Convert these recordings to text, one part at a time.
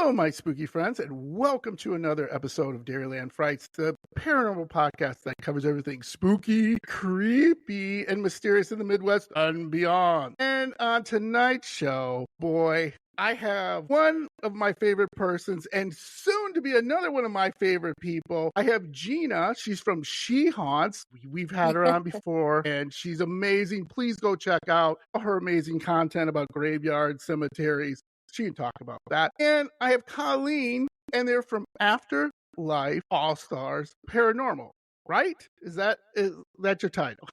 Hello, my spooky friends, and welcome to another episode of Dairyland Frights, the paranormal podcast that covers everything spooky, creepy, and mysterious in the Midwest and beyond. And on tonight's show, boy, I have one of my favorite persons and soon to be another one of my favorite people. I have Gina. She's from She Haunts. We've had her on before and she's amazing. Please go check out her amazing content about graveyards, cemeteries. She can talk about that. And I have Colleen, and they're from Afterlife All-Stars Paranormal, right? Is that your title?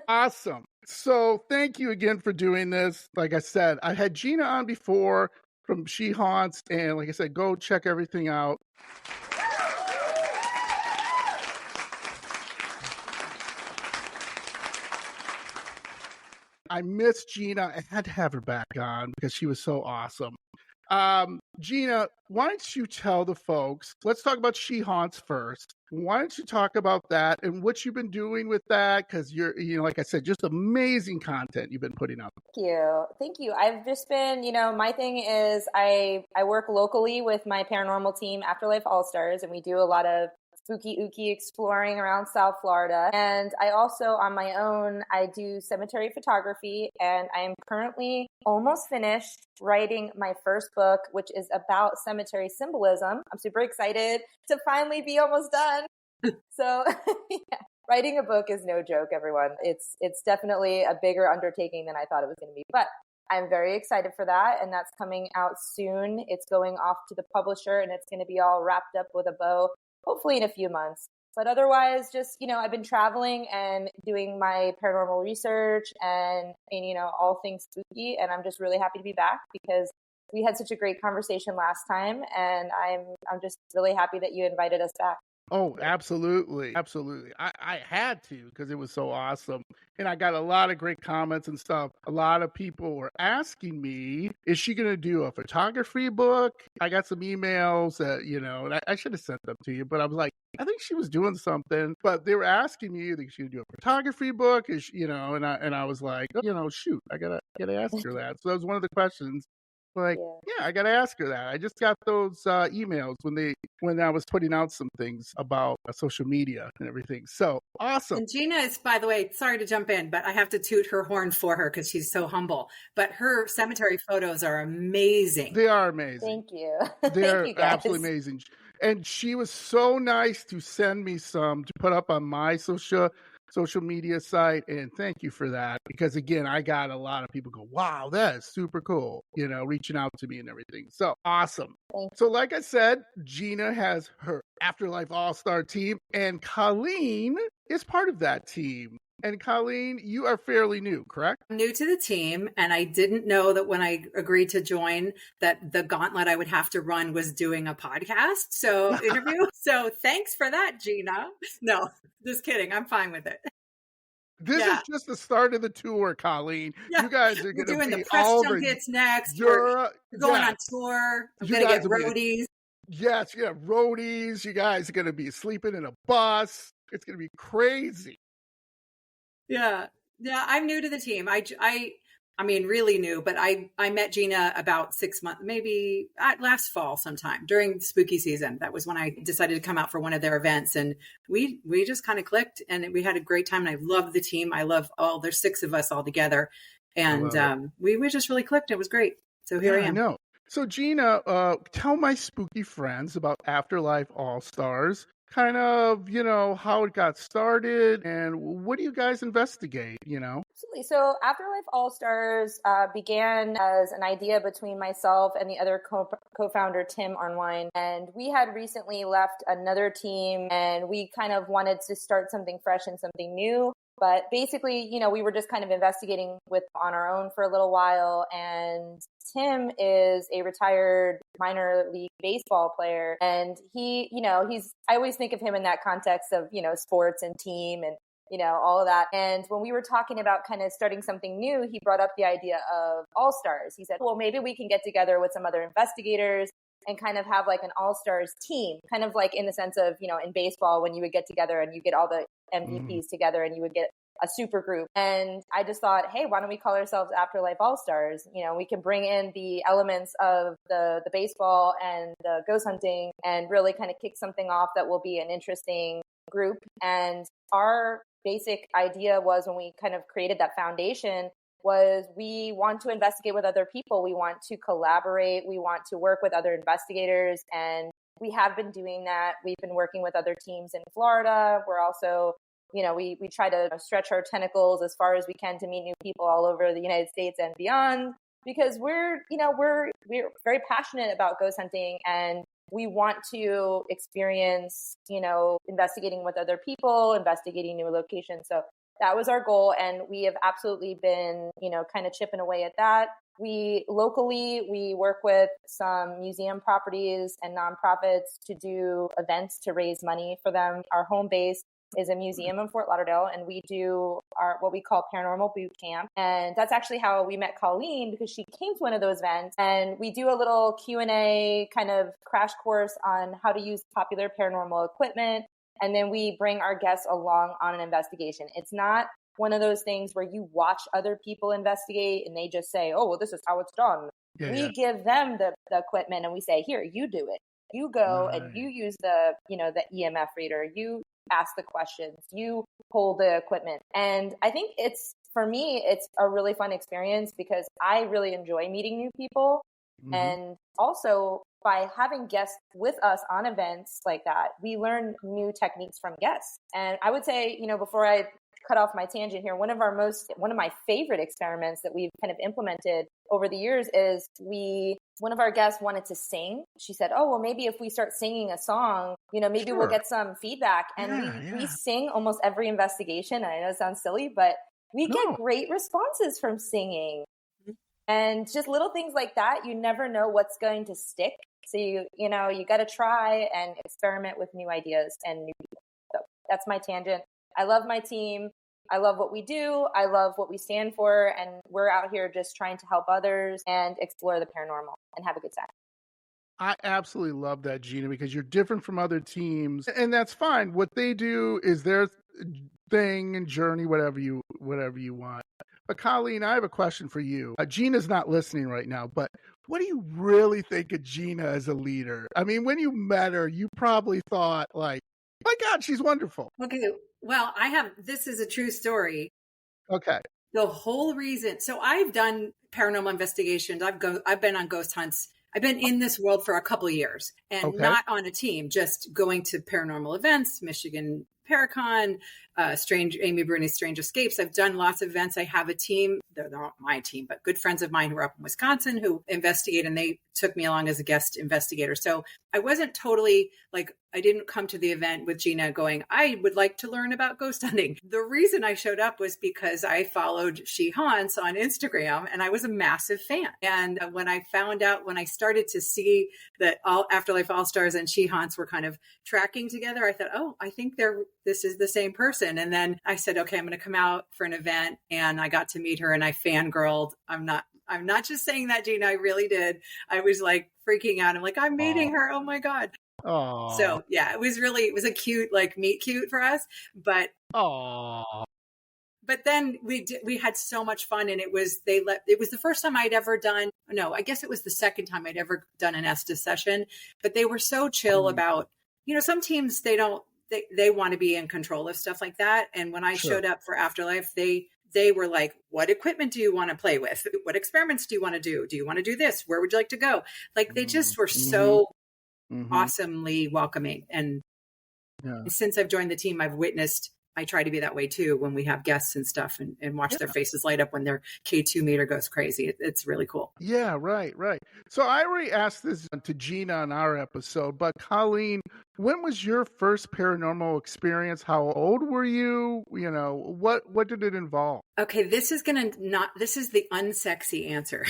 Awesome. So thank you again for doing this. Like I said, I had Gina on before from She Haunts, and like I said, go check everything out. I miss Gina. I had to have her back on because she was so awesome. Gina, why don't you tell the folks, let's talk about She Haunts first. Why don't you talk about that and what you've been doing with that? Because you're, like I said, just amazing content you've been putting out. Thank you. I've just been, my thing is I work locally with my paranormal team, Afterlife All Stars, and we do a lot of spooky ooky exploring around South Florida. And I also, on my own, I do cemetery photography, and I am currently almost finished writing my first book, which is about cemetery symbolism. I'm super excited to finally be almost done. So yeah, writing a book is no joke, everyone. It's definitely a bigger undertaking than I thought it was going to be, but I'm very excited for that. And that's coming out soon. It's going off to the publisher and it's going to be all wrapped up with a bow, hopefully in a few months. But otherwise, just, I've been traveling and doing my paranormal research and all things spooky. And I'm just really happy to be back because we had such a great conversation last time. And I'm just really happy that you invited us back. Oh, absolutely. Absolutely. I had to because it was so awesome. And I got a lot of great comments and stuff. A lot of people were asking me, is she going to do a photography book? I got some emails that, and I should have sent them to you, but I was like, I think she was doing something, but they were asking me, think she would do a photography book, and I was like, shoot, I gotta ask her that. So that was one of the questions. Like, yeah, I got to ask her that. I just got those emails when I was putting out some things about social media and everything. So awesome. And Gina is, by the way, sorry to jump in, but I have to toot her horn for her because she's so humble. But her cemetery photos are amazing. They are amazing. Thank you. They're Thank you, guys. Absolutely amazing. And she was so nice to send me some to put up on my social media site, and thank you for that, because again, I got a lot of people go, wow, that is super cool, reaching out to me and everything. So awesome. So like I said, Gina has her Afterlife All-Star team, and Colleen is part of that team. And Colleen, you are fairly new, correct? I'm new to the team, and I didn't know that when I agreed to join that the gauntlet I would have to run was doing a podcast interview. So thanks for that, Gina. No, just kidding. I'm fine with it. This is just the start of the tour, Colleen. Yeah. You guys are going to be doing the press junkets next. We're going on tour. I'm going to get roadies. Yes, roadies. You guys are going to be sleeping in a bus. It's going to be crazy. Yeah. I'm new to the team. I mean, really new, but I met Gina about 6 months, maybe last fall sometime during the spooky season. That was when I decided to come out for one of their events, and we just kind of clicked and we had a great time. And I love the team. I love there's 6 of us all together, and we just really clicked. It was great. So here I am. I know. So Gina, tell my spooky friends about Afterlife All-Stars. Kind of, how it got started and what do you guys investigate, Absolutely. So Afterlife All-Stars began as an idea between myself and the other co-founder, Tim Arnwine. And we had recently left another team and we kind of wanted to start something fresh and something new. But basically, we were just kind of investigating on our own for a little while. And Tim is a retired minor league baseball player. And I always think of him in that context of, sports and team and, all of that. And when we were talking about kind of starting something new, he brought up the idea of All-Stars. He said, well, maybe we can get together with some other investigators and kind of have like an all-stars team, kind of like in the sense of, in baseball, when you would get together and you get all the MVPs together and you would get a super group. And I just thought, hey, why don't we call ourselves Afterlife All-Stars? You know, we can bring in the elements of the baseball and the ghost hunting and really kind of kick something off that will be an interesting group. And our basic idea was, when we kind of created that foundation, was we want to investigate with other people. We want to collaborate. We want to work with other investigators. And we have been doing that. We've been working with other teams in Florida. We're also, you know, we try to stretch our tentacles as far as we can to meet new people all over the United States and beyond, because we're very passionate about ghost hunting, and we want to experience, you know, investigating with other people, investigating new locations. So that was our goal. And we have absolutely been, you know, kind of chipping away at that. We work with some museum properties and nonprofits to do events to raise money for them. Our home base is a museum in Fort Lauderdale, and we do what we call Paranormal Boot Camp. And that's actually how we met Colleen, because she came to one of those events, and we do a little Q&A kind of crash course on how to use popular paranormal equipment. And then we bring our guests along on an investigation. It's not one of those things where you watch other people investigate and they just say, oh, well, this is how it's done. We give them the equipment and we say, here, you do it. You go and you use the EMF reader. You ask the questions. You hold the equipment. And I think for me, it's a really fun experience because I really enjoy meeting new people. Mm-hmm. And also, by having guests with us on events like that, we learn new techniques from guests. And I would say, you know, before I cut off my tangent here, one of my favorite experiments that we've kind of implemented over the years is one of our guests wanted to sing. She said, oh, well, maybe if we start singing a song, you know, maybe we'll get some feedback. And we sing almost every investigation. I know it sounds silly, but we get great responses from singing. And just little things like that, you never know what's going to stick. So you got to try and experiment with new ideas and new people. So that's my tangent. I love my team. I love what we do. I love what we stand for. And we're out here just trying to help others and explore the paranormal and have a good time. I absolutely love that, Gina, because you're different from other teams, and that's fine. What they do is their thing and journey, whatever you want. But Colleen, I have a question for you. Gina's not listening right now, but what do you really think of Gina as a leader? I mean, when you met her, you probably thought, like, my God, she's wonderful. Okay, well, this is a true story. Okay. The whole reason, so I've done paranormal investigations. I've been on ghost hunts. I've been in this world for a couple of years, and not on a team, just going to paranormal events, Michigan Paracon, Amy Bruni's Strange Escapes. I've done lots of events. I have a team. They're not my team, but good friends of mine who are up in Wisconsin who investigate, and they took me along as a guest investigator. So I wasn't totally I didn't come to the event with Gina going, I would like to learn about ghost hunting. The reason I showed up was because I followed She Haunts on Instagram, and I was a massive fan. And when I started to see that Afterlife All-Stars and She Haunts were kind of tracking together, I thought, oh, I think this is the same person. And then I said, okay, I'm going to come out for an event, and I got to meet her, and I fangirled. I'm not just saying that, Gina. I really did. I was like freaking out. I'm like, I'm meeting her. Oh my God. Aww. So yeah, it was a cute, meet cute for us, but then we had so much fun, and it was the first time I'd ever done, no, I guess it was the second time I'd ever done an Estes session, but they were so chill about, some teams, they want to be in control of stuff like that. And when I showed up for Afterlife, they were like, what equipment do you want to play with? What experiments do you want to do? Do you want to do this? Where would you like to go? Like, they just were so awesomely welcoming. And since I've joined the team, I try to be that way too when we have guests and stuff, and watch their faces light up when their K2 meter goes crazy. It's really cool. Yeah, right. So I already asked this to Gina on our episode, but Colleen, when was your first paranormal experience? How old were you? What did it involve? Okay, this is the unsexy answer.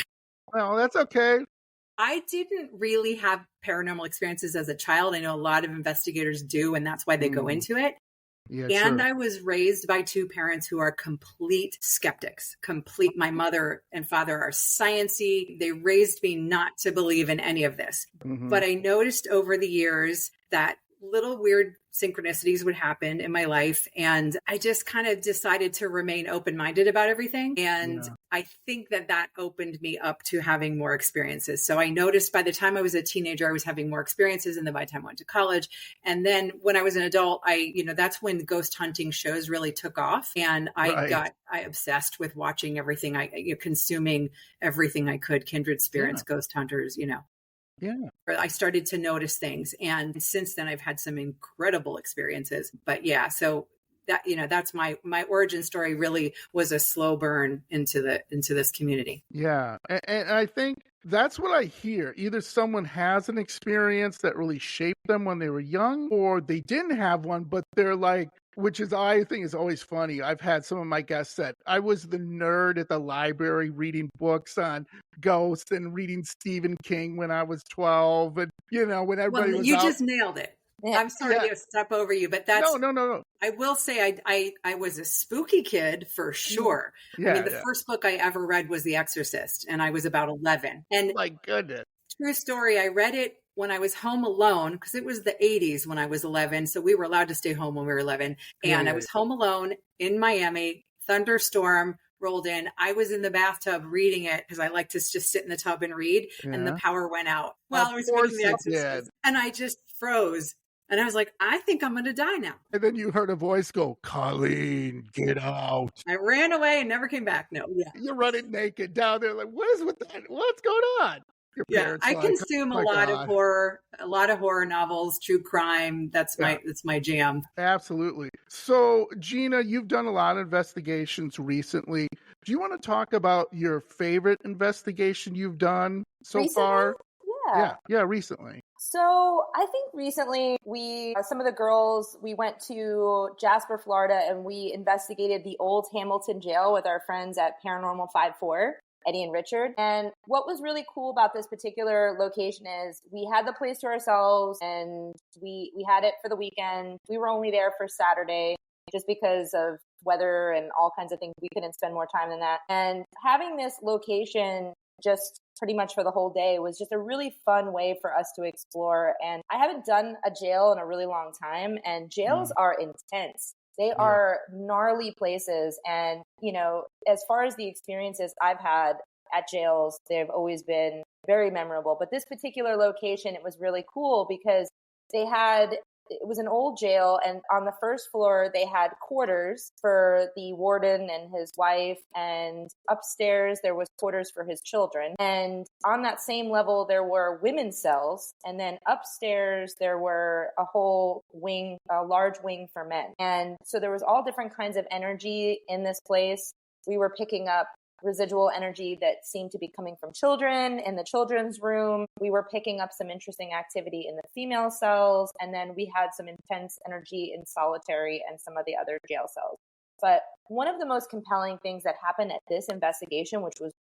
Well, that's okay. I didn't really have paranormal experiences as a child. I know a lot of investigators do, and that's why they go into it. Yeah, and I was raised by two parents who are complete skeptics. My mother and father are science-y. They raised me not to believe in any of this. But I noticed over the years that little weird synchronicities would happen in my life. And I just kind of decided to remain open-minded about everything. And I think that opened me up to having more experiences. So I noticed by the time I was a teenager, I was having more experiences. And then by the time I went to college, and then when I was an adult, that's when ghost hunting shows really took off. And I obsessed with watching everything, consuming everything I could, kindred spirits, ghost hunters, Yeah. I started to notice things. And since then I've had some incredible experiences, but so that, that's my origin story really was a slow burn into this community. Yeah. And I think that's what I hear. Either someone has an experience that really shaped them when they were young, or they didn't have one, but they're like, which is, I think is always funny. I've had some of my guests said, I was the nerd at the library reading books on ghosts and reading Stephen King when I was 12. And, when everybody was out. Just nailed it. I'm sorry to step over you, but that's... No. I will say I was a spooky kid for sure. Yeah, the first book I ever read was The Exorcist, and I was about 11. And my goodness. True story, I read it when I was home alone, because it was the 80s when I was 11. So we were allowed to stay home when we were 11. And I was home alone in Miami, thunderstorm rolled in. I was in the bathtub reading it because I like to just sit in the tub and read. And the power went out while I was reading The Exorcist. And I just froze. And I was like, I think I'm going to die now. And then you heard a voice go, Colleen, get out. I ran away and never came back. No. Yeah. You're running naked down there. Like, what is with that? What's going on? I consume a lot of horror novels, true crime. That's my jam. Absolutely. So, Gina, you've done a lot of investigations recently. Do you want to talk about your favorite investigation you've done so far? Yeah, recently. So I think recently some of the girls, we went to Jasper, Florida, and we investigated the old Hamilton jail with our friends at Paranormal 5-4. Eddie and Richard. And what was really cool about this particular location is we had the place to ourselves, and we had it for the weekend. We were only there for Saturday just because of weather and all kinds of things. We couldn't spend more time than that. And having this location just pretty much for the whole day was just a really fun way for us to explore. And I haven't done a jail in a really long time, and jails are intense. They are gnarly places. And, as far as the experiences I've had at jails, they've always been very memorable. But this particular location, it was really cool because it was an old jail, and on the first floor, they had quarters for the warden and his wife, and upstairs, there was quarters for his children. And on that same level, there were women's cells, and then upstairs, there were a whole wing, a large wing for men. And so there was all different kinds of energy in this place. We were picking up residual energy that seemed to be coming from children in the children's room. We were picking up some interesting activity in the female cells, and then we had some intense energy in solitary and some of the other jail cells. But one of the most compelling things that happened at this investigation, which was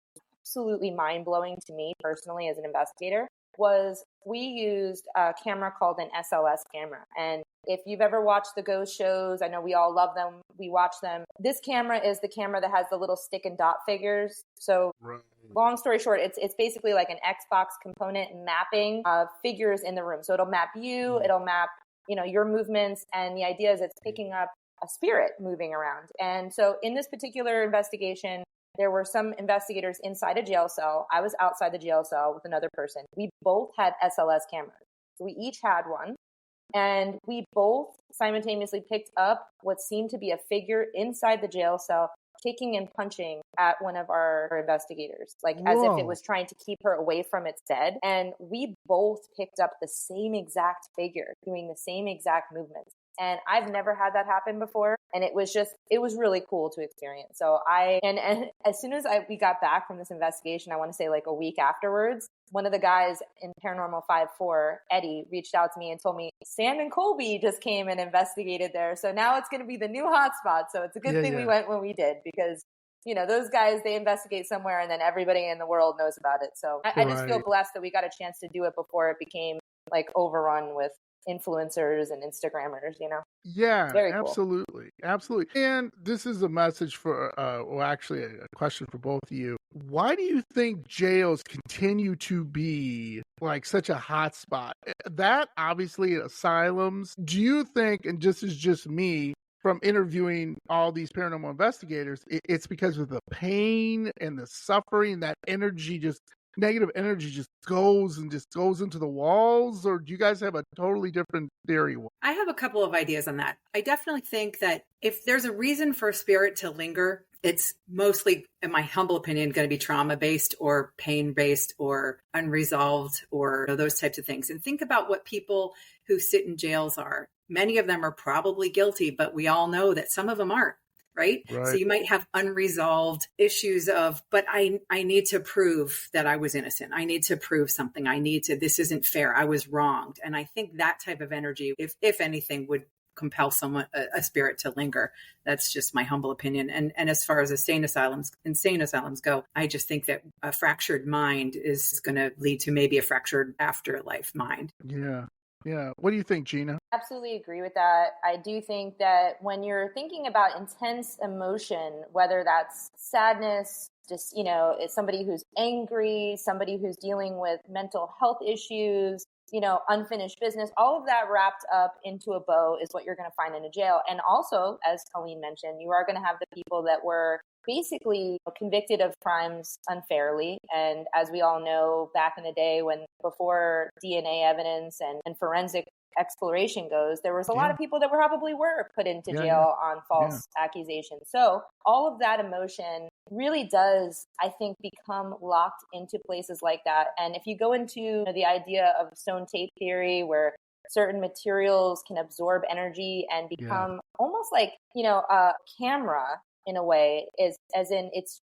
absolutely mind-blowing to me personally as an investigator, was we used a camera called an SLS camera. And if you've ever watched the ghost shows, I know we all love them. We watch them. This camera is the camera that has the little stick and dot figures. So long story short, it's basically like an Xbox component mapping of figures in the room. So it'll map you, it'll map, your movements. And the idea is it's picking up a spirit moving around. And so in this particular investigation, there were some investigators inside a jail cell. I was outside the jail cell with another person. We both had SLS cameras. So we each had one. And we both simultaneously picked up what seemed to be a figure inside the jail cell, kicking and punching at one of our investigators, as if it was trying to keep her away from its dead. And we both picked up the same exact figure, doing the same exact movements. And I've never had that happen before. And it was really cool to experience. So and as soon as we got back from this investigation, I want to say like a week afterwards, one of the guys in Paranormal 5-4, Eddie, reached out to me and told me Sam and Colby just came and investigated there. So now it's going to be the new hotspot. So it's a good thing we went when we did, because those guys, they investigate somewhere and then everybody in the world knows about it. So I just feel blessed that we got a chance to do it before it became like overrun with influencers and Instagrammers, Yeah, Very cool. absolutely. Absolutely. And this is a message for, well, actually, a question for both of you. Why do you think jails continue to be like such a hot spot? That obviously asylums. Do you think, and this is just me from interviewing all these paranormal investigators, it's because of the pain and the suffering, that energy just negative energy just goes into the walls, or do you guys have a totally different theory? I have a couple of ideas on that. I definitely think that if there's a reason for a spirit to linger, it's mostly, in my humble opinion, going to be trauma-based or pain-based or unresolved or those types of things. And think about what people who sit in jails are. Many of them are probably guilty, but we all know that some of them aren't. Right? So you might have unresolved issues of, but I need to prove that I was innocent. I need to prove something. This isn't fair. I was wronged. And I think that type of energy, if anything, would compel a spirit to linger. That's just my humble opinion. And as far as insane asylums go, I just think that a fractured mind is going to lead to maybe a fractured afterlife mind. Yeah. Yeah. What do you think, Gina? Absolutely agree with that. I do think that when you're thinking about intense emotion, whether that's sadness, just, it's somebody who's angry, somebody who's dealing with mental health issues, unfinished business, all of that wrapped up into a bow is what you're going to find in a jail. And also, as Colleen mentioned, you are going to have the people that were basically convicted of crimes unfairly. And as we all know, back in the day before DNA evidence and forensic exploration goes, there was a lot of people that probably were put into jail on false accusations. So all of that emotion really does, I think, become locked into places like that. And if you go into the idea of stone tape theory, where certain materials can absorb energy and become almost like, a camera in a way, as in it's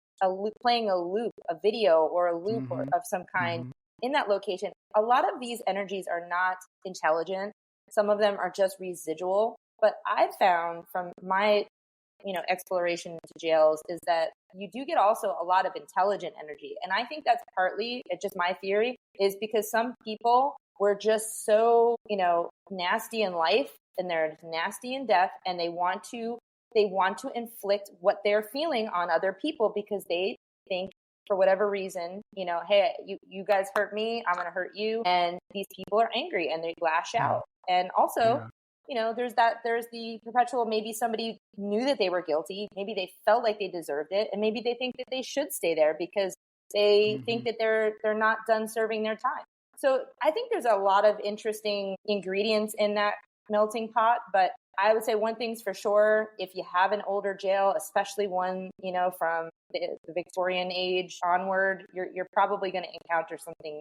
playing a loop, a video or a loop of some kind in that location. A lot of these energies are not intelligent. Some of them are just residual. But I've found from my, exploration into jails is that you do get also a lot of intelligent energy. And I think that's partly, it's just my theory, is because some people were just so, nasty in life and they're nasty in death, and they want to inflict what they're feeling on other people because they think, for whatever reason, hey, you guys hurt me, I'm going to hurt you. And these people are angry and they lash out. And also, there's the perpetual, maybe somebody knew that they were guilty. Maybe they felt like they deserved it. And maybe they think that they should stay there because they think that they're not done serving their time. So I think there's a lot of interesting ingredients in that melting pot. But I would say one thing's for sure, if you have an older jail, especially one, from the Victorian age onward, you're probably going to encounter something,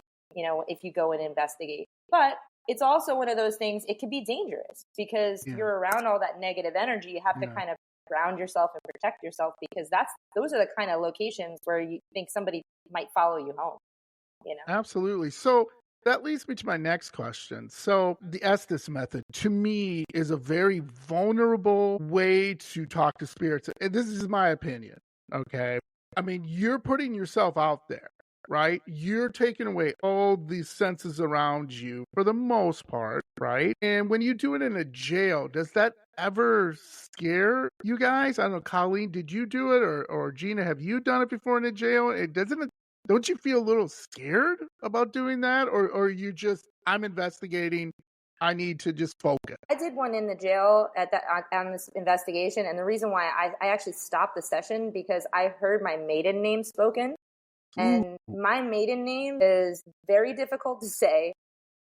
if you go and investigate. But it's also one of those things, it can be dangerous because you're around all that negative energy. You have to kind of ground yourself and protect yourself, because those are the kind of locations where you think somebody might follow you home. Absolutely. So that leads me to my next question. So the Estes method, to me, is a very vulnerable way to talk to spirits. And this is my opinion, okay? I mean, you're putting yourself out there, right? You're taking away all these senses around you for the most part, right? And when you do it in a jail, does that ever scare you guys? I don't know, Colleen, did you do it? Or Gina, have you done it before in a jail? Don't you feel a little scared about doing that? Or you just, I'm investigating, I need to just focus? I did one in the jail on this investigation. And the reason why I actually stopped the session, because I heard my maiden name spoken. And my maiden name is very difficult to say.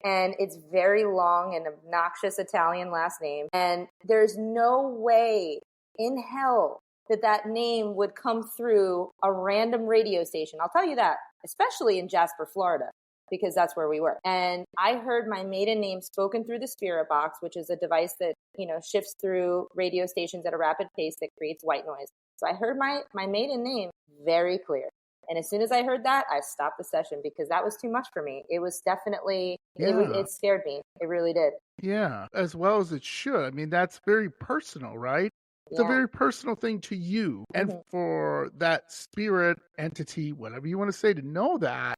And it's very long and obnoxious Italian last name. And there's no way in hell that name would come through a random radio station. I'll tell you that, especially in Jasper, Florida, because that's where we were. And I heard my maiden name spoken through the spirit box, which is a device that, shifts through radio stations at a rapid pace that creates white noise. So I heard my maiden name very clear. And as soon as I heard that, I stopped the session because that was too much for me. It was definitely, it scared me. It really did. Yeah, as well as it should. I mean, that's very personal, right? It's a very personal thing to you. And for that spirit entity, whatever you want to say, to know that's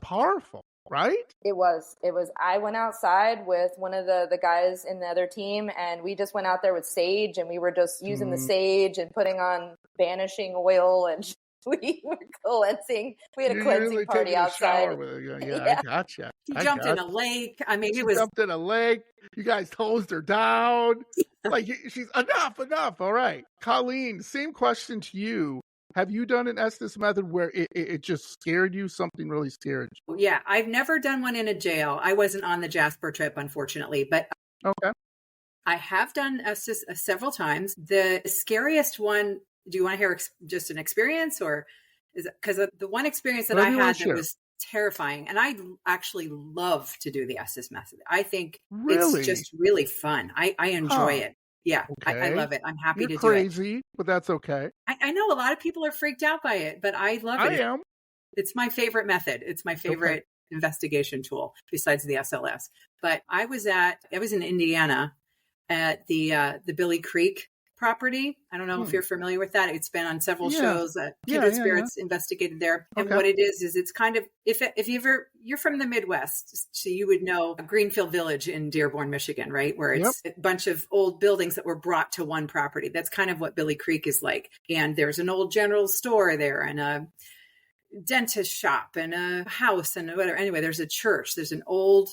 powerful. right? It was. I went outside with one of the guys in the other team, and we just went out there with sage, and we were just using the sage and putting on banishing oil, and we were cleansing. We had a cleansing party outside. I gotcha. She jumped in a lake. I mean, jumped in a lake. You guys hosed her down. Like, she's enough. All right. Colleen, same question to you. Have you done an Estes method where it just scared you? Something really scared you? Yeah, I've never done one in a jail. I wasn't on the Jasper trip, unfortunately, but okay. I have done Estes several times. The scariest one, do you want to hear just an experience, or is it because the one experience that I had that was terrifying, and I actually love to do the Estes method. I think it's just really fun. I enjoy it. Yeah, okay. I love it. I'm happy to do it. You're crazy, but that's okay. I know a lot of people are freaked out by it, but I love it. I am. It's my favorite method. It's my favorite investigation tool besides the SLS. But I was in Indiana at the Billy Creek property. I don't know if you're familiar with that. It's been on several shows. Kindred Spirits investigated there. And what it is it's kind of, if you're from the Midwest, so you would know Greenfield Village in Dearborn, Michigan, right? Where it's a bunch of old buildings that were brought to one property. That's kind of what Billy Creek is like. And there's an old general store there and a dentist shop and a house and whatever. Anyway, there's a church. There's an old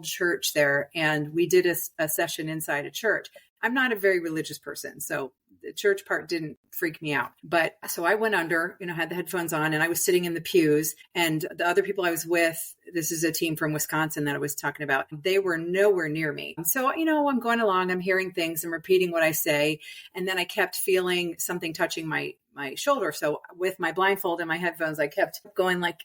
church there. And we did a session inside a church. I'm not a very religious person, so the church part didn't freak me out. But so I went under, had the headphones on, and I was sitting in the pews, and the other people I was with, this is a team from Wisconsin that I was talking about, they were nowhere near me. So, I'm going along, I'm hearing things, I'm repeating what I say. And then I kept feeling something touching my shoulder. So with my blindfold and my headphones, I kept going like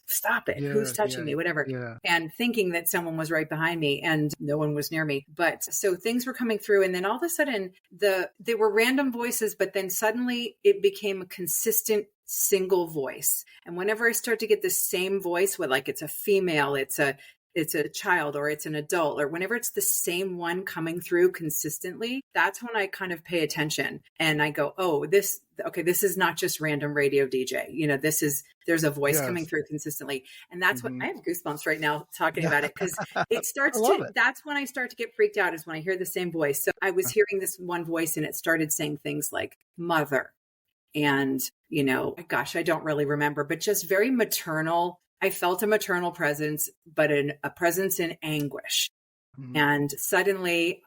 stop it. Who's touching me? Whatever. Yeah. And thinking that someone was right behind me, and no one was near me. But so things were coming through, and then all of a sudden they were random voices, but then suddenly it became a consistent single voice. And whenever I start to get the same voice, with like it's a female, it's a child, or it's an adult, or whenever it's the same one coming through consistently, that's when I kind of pay attention and I go, oh, this is not just random radio DJ. There's a voice coming through consistently. And that's what I have goosebumps right now talking about it, because it starts that's when I start to get freaked out, is when I hear the same voice. So I was hearing this one voice and it started saying things like mother. And, gosh, I don't really remember, but just very maternal. I felt a maternal presence, but a presence in anguish. Mm-hmm. And suddenly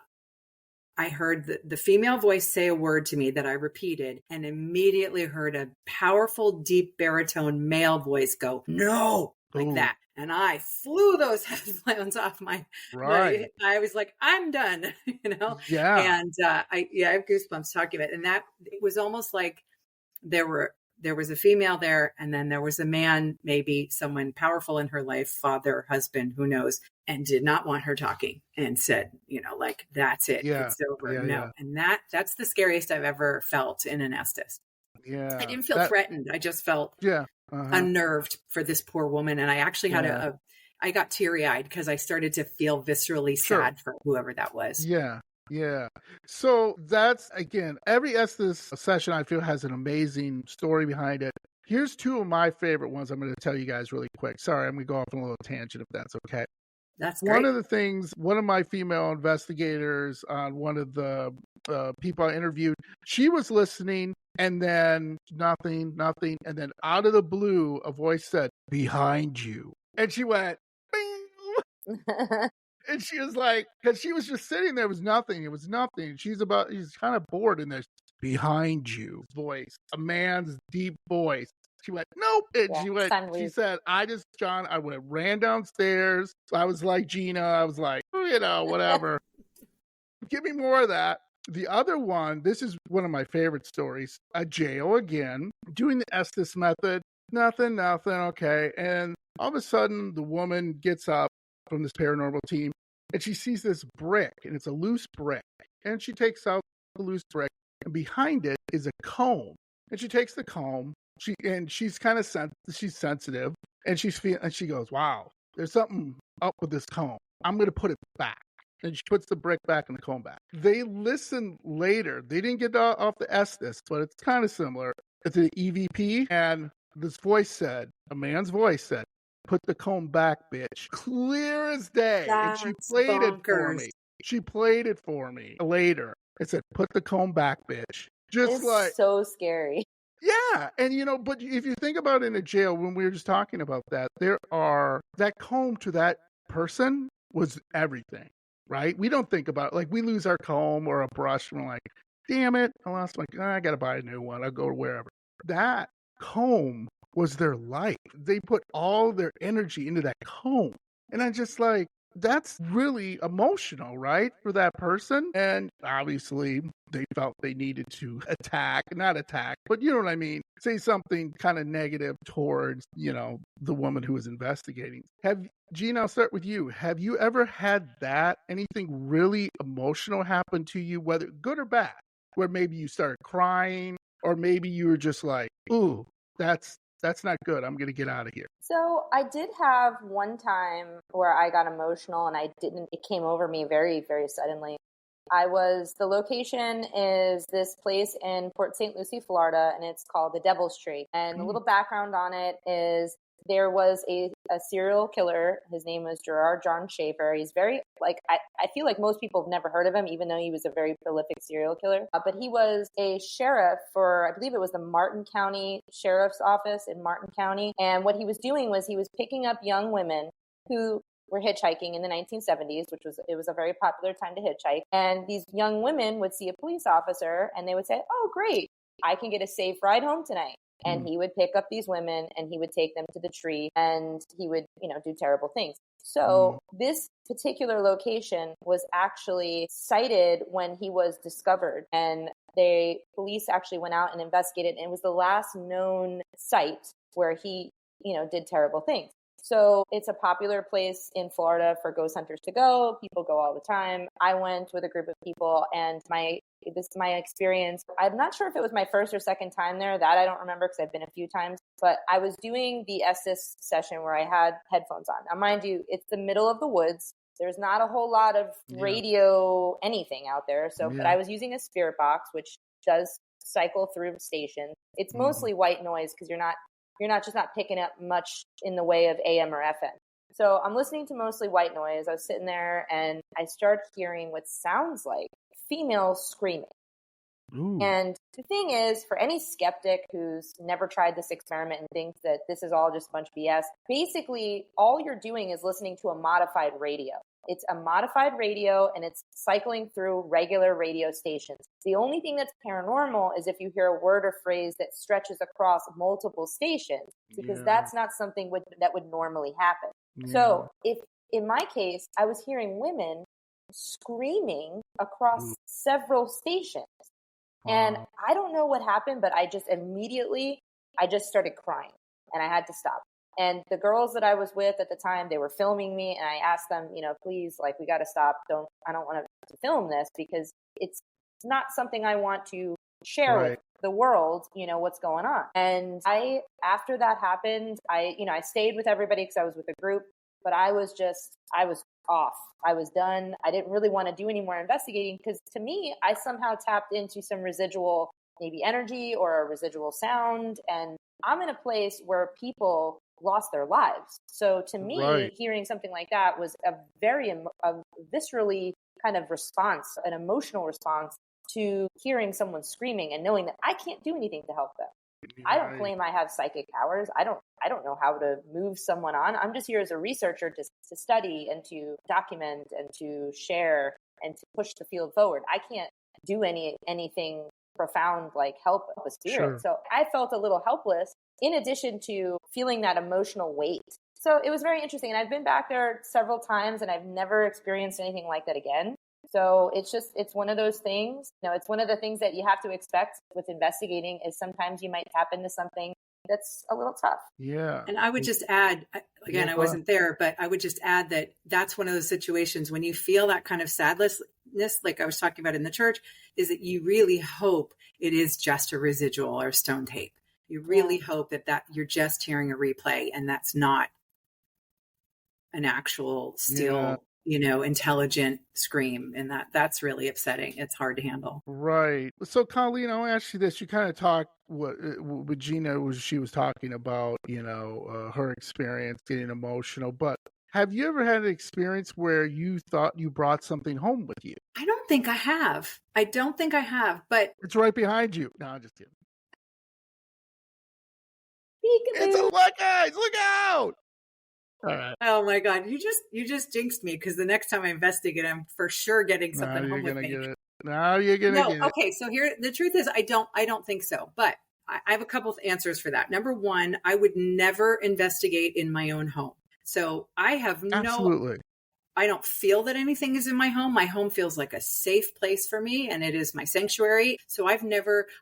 I heard the female voice say a word to me that I repeated, and immediately heard a powerful, deep baritone male voice go, no, like that. And I flew those headphones off my, I was like, I'm done, Yeah. And I have goosebumps talking about it. And that, it was almost like there was a female there, and then there was a man, maybe someone powerful in her life, father, husband, who knows, and did not want her talking, and said, that's it. Yeah. It's over. No. Yeah. And that's the scariest I've ever felt in an Estes. Yeah. I didn't feel threatened. I just felt unnerved for this poor woman. And I actually had I got teary-eyed because I started to feel viscerally sad for whoever that was. Yeah. Yeah. So that's, again, every Estes session I feel has an amazing story behind it. Here's two of my favorite ones I'm going to tell you guys really quick. Sorry, I'm going to go off on a little tangent if that's okay. That's great. One of the things, one of my female investigators on one of the people I interviewed, she was listening, and then nothing. And then out of the blue, a voice said, behind you. And she went, bing. And she was like, because she was just sitting there, it was nothing. She's kind of bored, and there's behind you voice, a man's deep voice. She went, nope. And she said, I ran downstairs. So I was like Gina. I was like, whatever. Give me more of that. The other one, this is one of my favorite stories. A jail again, doing the Estes method. Nothing. Okay. And all of a sudden, the woman gets up from this paranormal team, and she sees this brick, and it's a loose brick. And she takes out the loose brick, and behind it is a comb. And she takes the comb. She's kind of she's sensitive, and she goes, wow, there's something up with this comb. I'm going to put it back. And she puts the brick back and the comb back. They listen later. They didn't get off the Estes, but it's kind of similar. It's an EVP, and this voice said, a man's voice said, put the comb back, bitch. Clear as day. And she That's played it for bonkers. me. She played it for me later. It said, put the comb back, bitch. Just It's like, so scary. yeah. And, but if you think about it in a jail, when we were just talking about that, that comb to that person was everything, right? We don't think about, like, we lose our comb or a brush and we're like, damn it, I lost I got to buy a new one. I'll go to wherever. That comb was their life. They put all their energy into that comb. And I'm just like, that's really emotional, right? For that person. And obviously they felt they needed to not attack, but you know what I mean? Say something kind of negative towards, the woman who was investigating. Gina, I'll start with you. Have you ever had anything really emotional happen to you, whether good or bad, where maybe you started crying or maybe you were just like, ooh, that's not good. I'm going to get out of here. So I did have one time where I got emotional and it came over me very, very suddenly. The location is this place in Port St. Lucie, Florida, and it's called the Devil's Tree. And a little background on it is there was a serial killer. His name was Gerard John Schaefer. He's very, I feel like most people have never heard of him, even though he was a very prolific serial killer. But he was a sheriff for, I believe it was the Martin County Sheriff's Office in Martin County. And what he was doing was he was picking up young women who were hitchhiking in the 1970s, it was a very popular time to hitchhike. And these young women would see a police officer and they would say, oh, great, I can get a safe ride home tonight. And he would pick up these women and he would take them to the tree and he would, do terrible things. So this particular location was actually cited when he was discovered, and police actually went out and investigated, and it was the last known site where he, did terrible things. So it's a popular place in Florida for ghost hunters to go. People go all the time. I went with a group of people, and this is my experience. I'm not sure if it was my first or second time there. That I don't remember because I've been a few times. But I was doing the Estes session where I had headphones on. Now, mind you, it's the middle of the woods. There's not a whole lot of radio anything out there. But I was using a spirit box, which does cycle through stations. It's mostly white noise because you're not picking up much in the way of AM or FM. So I'm listening to mostly white noise. I was sitting there and I start hearing what sounds like females screaming. Ooh. And the thing is, for any skeptic who's never tried this experiment and thinks that this is all just a bunch of BS, basically all you're doing is listening to a modified radio. It's a modified radio and it's cycling through regular radio stations. The only thing that's paranormal is if you hear a word or phrase that stretches across multiple stations, because that's not something that would normally happen. Yeah. So if in my case, I was hearing women screaming across several stations. And I don't know what happened, but I just started crying and I had to stop. And the girls that I was with at the time, they were filming me, and I asked them, please, we got to stop. I don't want to film this because it's not something I want to share with the world, what's going on. And after that happened, I stayed with everybody because I was with a group, but I was off. I was done. I didn't really want to do any more investigating because to me, I somehow tapped into some residual, maybe energy or a residual sound. And I'm in a place where people lost their lives. So to me, hearing something like that was a very viscerally kind of response, an emotional response to hearing someone screaming and knowing that I can't do anything to help them. I don't claim I have psychic powers. I don't know how to move someone on. I'm just here as a researcher to study and to document and to share and to push the field forward. I can't do anything profound like help a spirit. Sure. So I felt a little helpless in addition to feeling that emotional weight. So it was very interesting. And I've been back there several times and I've never experienced anything like that again. So it's one of those things, it's one of the things that you have to expect with investigating is sometimes you might tap into something that's a little tough. Yeah. And I would just add, again, I wasn't there, but I would just add that that's one of those situations when you feel that kind of sadness, like I was talking about in the church, is that you really hope it is just a residual or stone tape. You really hope that you're just hearing a replay and that's not an actual still intelligent scream. And that's really upsetting. It's hard to handle. Right. So, Colleen, I'll ask you this. You kind of talked with Gina, she was talking about, her experience getting emotional. But have you ever had an experience where you thought you brought something home with you? I don't think I have. But it's right behind you. No, I'm just kidding. Peekaboo. It's a look, guys. Look out. All right. Oh my God. You just jinxed me, because the next time I investigate, I'm for sure getting something home with me. Now you're going to get it. Okay. So here, the truth is, I don't think so, but I have a couple of answers for that. Number one, I would never investigate in my own home. So I have I don't feel that anything is in my home. My home feels like a safe place for me, and it is my sanctuary. So I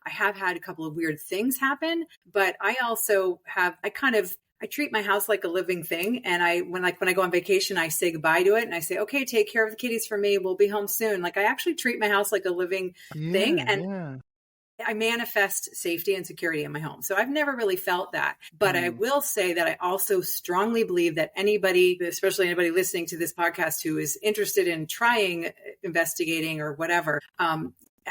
have had a couple of weird things happen, but I also I treat my house like a living thing. And when I go on vacation, I say goodbye to it and I say, okay, take care of the kitties for me. We'll be home soon. Like, I actually treat my house like a living thing. And I manifest safety and security in my home. So I've never really felt that. But I will say that I also strongly believe that anybody, especially anybody listening to this podcast who is interested in trying investigating or whatever,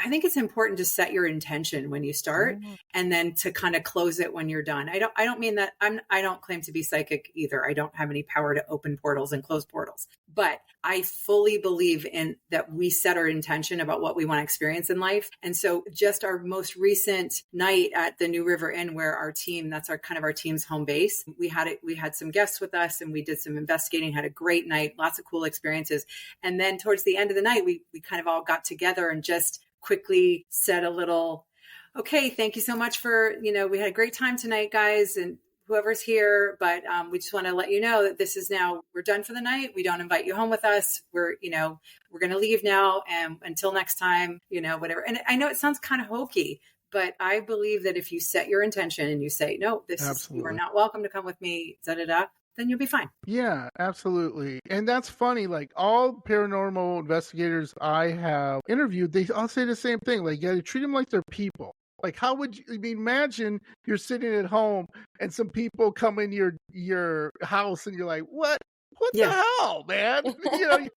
I think it's important to set your intention when you start and then to kind of close it when you're done. I don't mean that I don't claim to be psychic either. I don't have any power to open portals and close portals, but I fully believe in that we set our intention about what we want to experience in life. And so just our most recent night at the New River Inn, where our team, that's our team's home base. We had some guests with us and we did some investigating, had a great night, lots of cool experiences. And then towards the end of the night, we kind of all got together and just quickly said a little, okay, thank you so much for, we had a great time tonight, guys, and whoever's here, but we just want to let you know that this is now, we're done for the night. We don't invite you home with us. We're going to leave now, and until next time, whatever. And I know it sounds kind of hokey, but I believe that if you set your intention and you say, no, you are not welcome to come with me, then you'll be fine. Yeah, absolutely. And that's funny. Like, all paranormal investigators I have interviewed, they all say the same thing. Like, you got to treat them like they're people. Like, how would you imagine you're sitting at home and some people come in your house and you're like, what the hell, man? What are you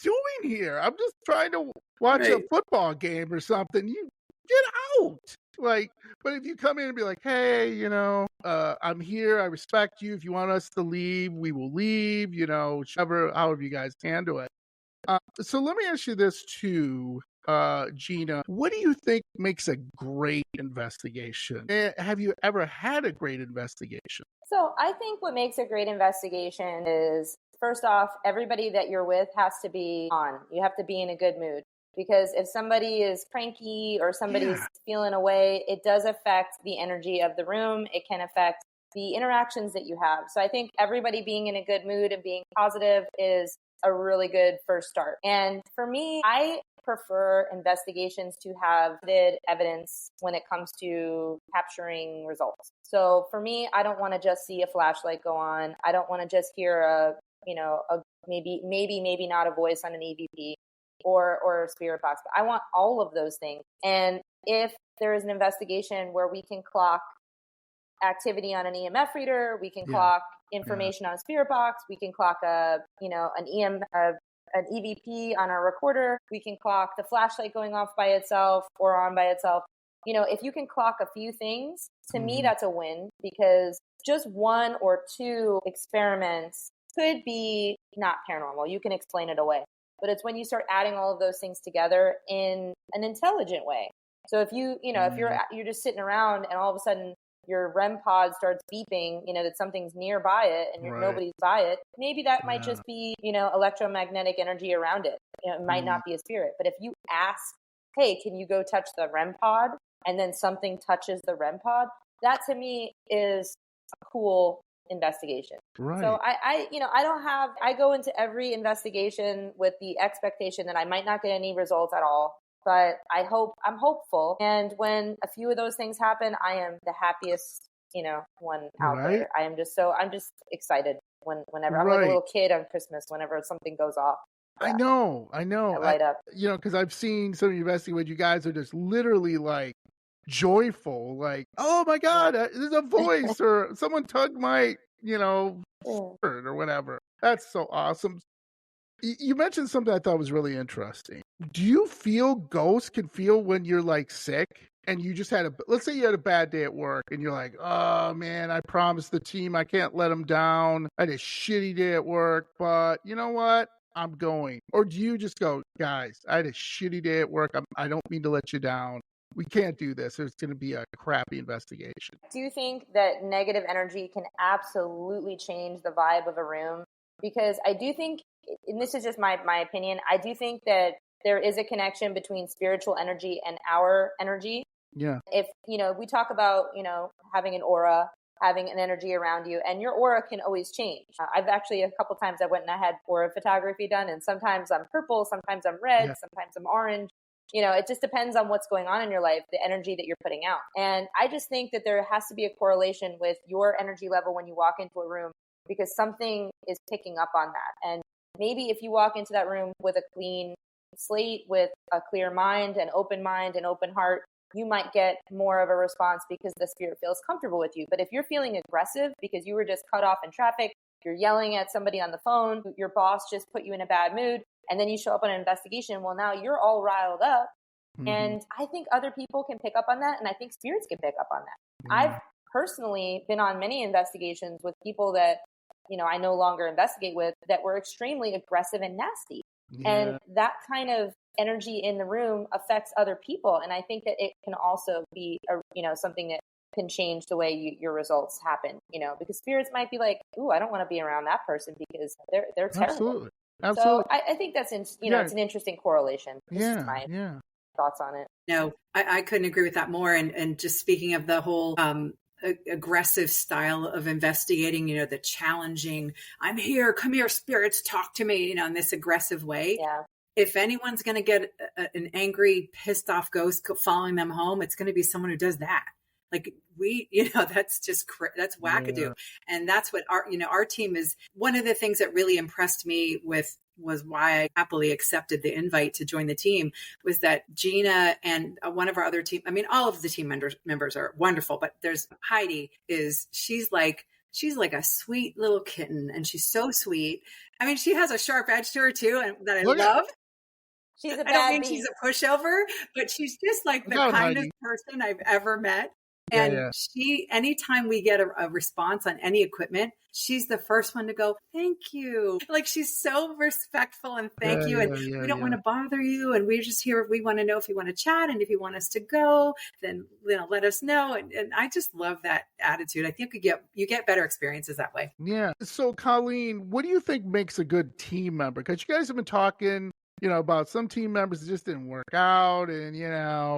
doing here? I'm just trying to watch a football game or something. You get out. Like, but if you come in and be like, hey, I'm here, I respect you. If you want us to leave, we will leave, however you guys handle it. So let me ask you this too, Gina. What do you think makes a great investigation? Have you ever had a great investigation? So I think what makes a great investigation is, first off, everybody that you're with has to be on. You have to be in a good mood. Because if somebody is cranky or somebody's feeling away, it does affect the energy of the room. It can affect the interactions that you have. So I think everybody being in a good mood and being positive is a really good first start. And for me, I prefer investigations to have evidence when it comes to capturing results. So for me, I don't want to just see a flashlight go on. I don't want to just hear a maybe not a voice on an EVP. Or a spirit box, but I want all of those things. And if there is an investigation where we can clock activity on an EMF reader, we can clock information on a spirit box, we can clock an EVP on our recorder, we can clock the flashlight going off by itself or on by itself. If you can clock a few things, to me, that's a win, because just one or two experiments could be not paranormal. You can explain it away. But it's when you start adding all of those things together in an intelligent way. So if if you're just sitting around and all of a sudden your REM pod starts beeping, that something's nearby it and nobody's by it, maybe that might just be, electromagnetic energy around it. It might not be a spirit. But if you ask, hey, can you go touch the REM pod? And then something touches the REM pod, that to me is a cool investigation. Right. So I go into every investigation with the expectation that I might not get any results at all, but I'm hopeful. And when a few of those things happen, I am the happiest, one out there. I'm just excited whenever I'm like a little kid on Christmas, whenever something goes off. Yeah. I know. I light up. Because I've seen some of you investigate, you guys are just literally like joyful, like, oh my God, there's a voice or someone tugged my, shirt or whatever. That's so awesome. You mentioned something I thought was really interesting. Do you feel ghosts can feel when you're like sick and you just let's say you had a bad day at work and you're like, oh man, I promised the team I can't let them down. I had a shitty day at work, but you know what? I'm going. Or do you just go, guys, I had a shitty day at work. I don't mean to let you down. We can't do this. It's going to be a crappy investigation. Do you think that negative energy can absolutely change the vibe of a room? Because I do think, and this is just my opinion, I do think that there is a connection between spiritual energy and our energy. Yeah. If, we talk about, having an aura, having an energy around you, and your aura can always change. I've actually, a couple times I went and I had aura photography done, and sometimes I'm purple, sometimes I'm red, sometimes I'm orange. It just depends on what's going on in your life, the energy that you're putting out. And I just think that there has to be a correlation with your energy level when you walk into a room, because something is picking up on that. And maybe if you walk into that room with a clean slate, with a clear mind, an open heart, you might get more of a response because the spirit feels comfortable with you. But if you're feeling aggressive because you were just cut off in traffic, you're yelling at somebody on the phone, your boss just put you in a bad mood, and then you show up on an investigation, well, now you're all riled up. Mm-hmm. And I think other people can pick up on that, and I think spirits can pick up on that. Yeah. I've personally been on many investigations with people that, I no longer investigate with, that were extremely aggressive and nasty. Yeah. And that kind of energy in the room affects other people. And I think that it can also be, something that can change the way your results happen, because spirits might be like, ooh, I don't want to be around that person because they're terrible. Absolutely. So I think that's, it's an interesting correlation. This is my thoughts on it. No, I couldn't agree with that more. And just speaking of the whole aggressive style of investigating, the challenging, I'm here, come here, spirits, talk to me, in this aggressive way. Yeah. If anyone's going to get an angry, pissed off ghost following them home, it's going to be someone who does that. Like that's just, that's wackadoo. Yeah. And that's what our team is. One of the things that really impressed me was why I happily accepted the invite to join the team, was that Gina and one of our other team, all of the team members are wonderful, but there's Heidi she's like a sweet little kitten, and she's so sweet. She has a sharp edge to her too, and that I love. She's a bad I don't mean she's a pushover, but she's just like the kindest person I've ever met. And anytime we get a response on any equipment, she's the first one to go, thank you. Like, she's so respectful and thank you. And we don't want to bother you. And we're just here. We want to know if you want to chat, and if you want us to go, then let us know. And I just love that attitude. I think you get better experiences that way. Yeah. So Colleen, what do you think makes a good team member? Because you guys have been talking, about some team members that just didn't work out, and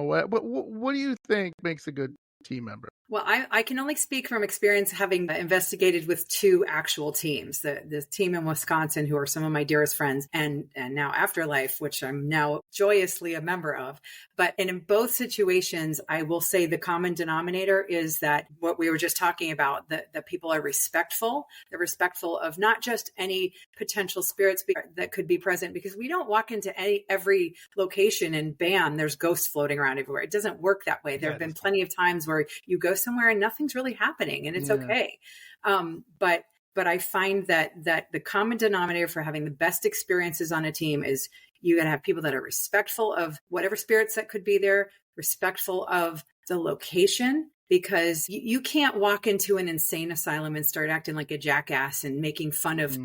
what do you think makes a good team member? Well, I can only speak from experience, having investigated with two actual teams, the team in Wisconsin, who are some of my dearest friends, and now Afterlife, which I'm now joyously a member of. But in both situations, I will say the common denominator is that what we were just talking about, that people are respectful. They're respectful of not just any potential spirits that could be present, because we don't walk into every location and bam, there's ghosts floating around everywhere. It doesn't work that way. There have been plenty of times where you go somewhere and nothing's really happening, and it's okay. But I find that the common denominator for having the best experiences on a team is you got to have people that are respectful of whatever spirits that could be there, respectful of the location, because you can't walk into an insane asylum and start acting like a jackass and making fun of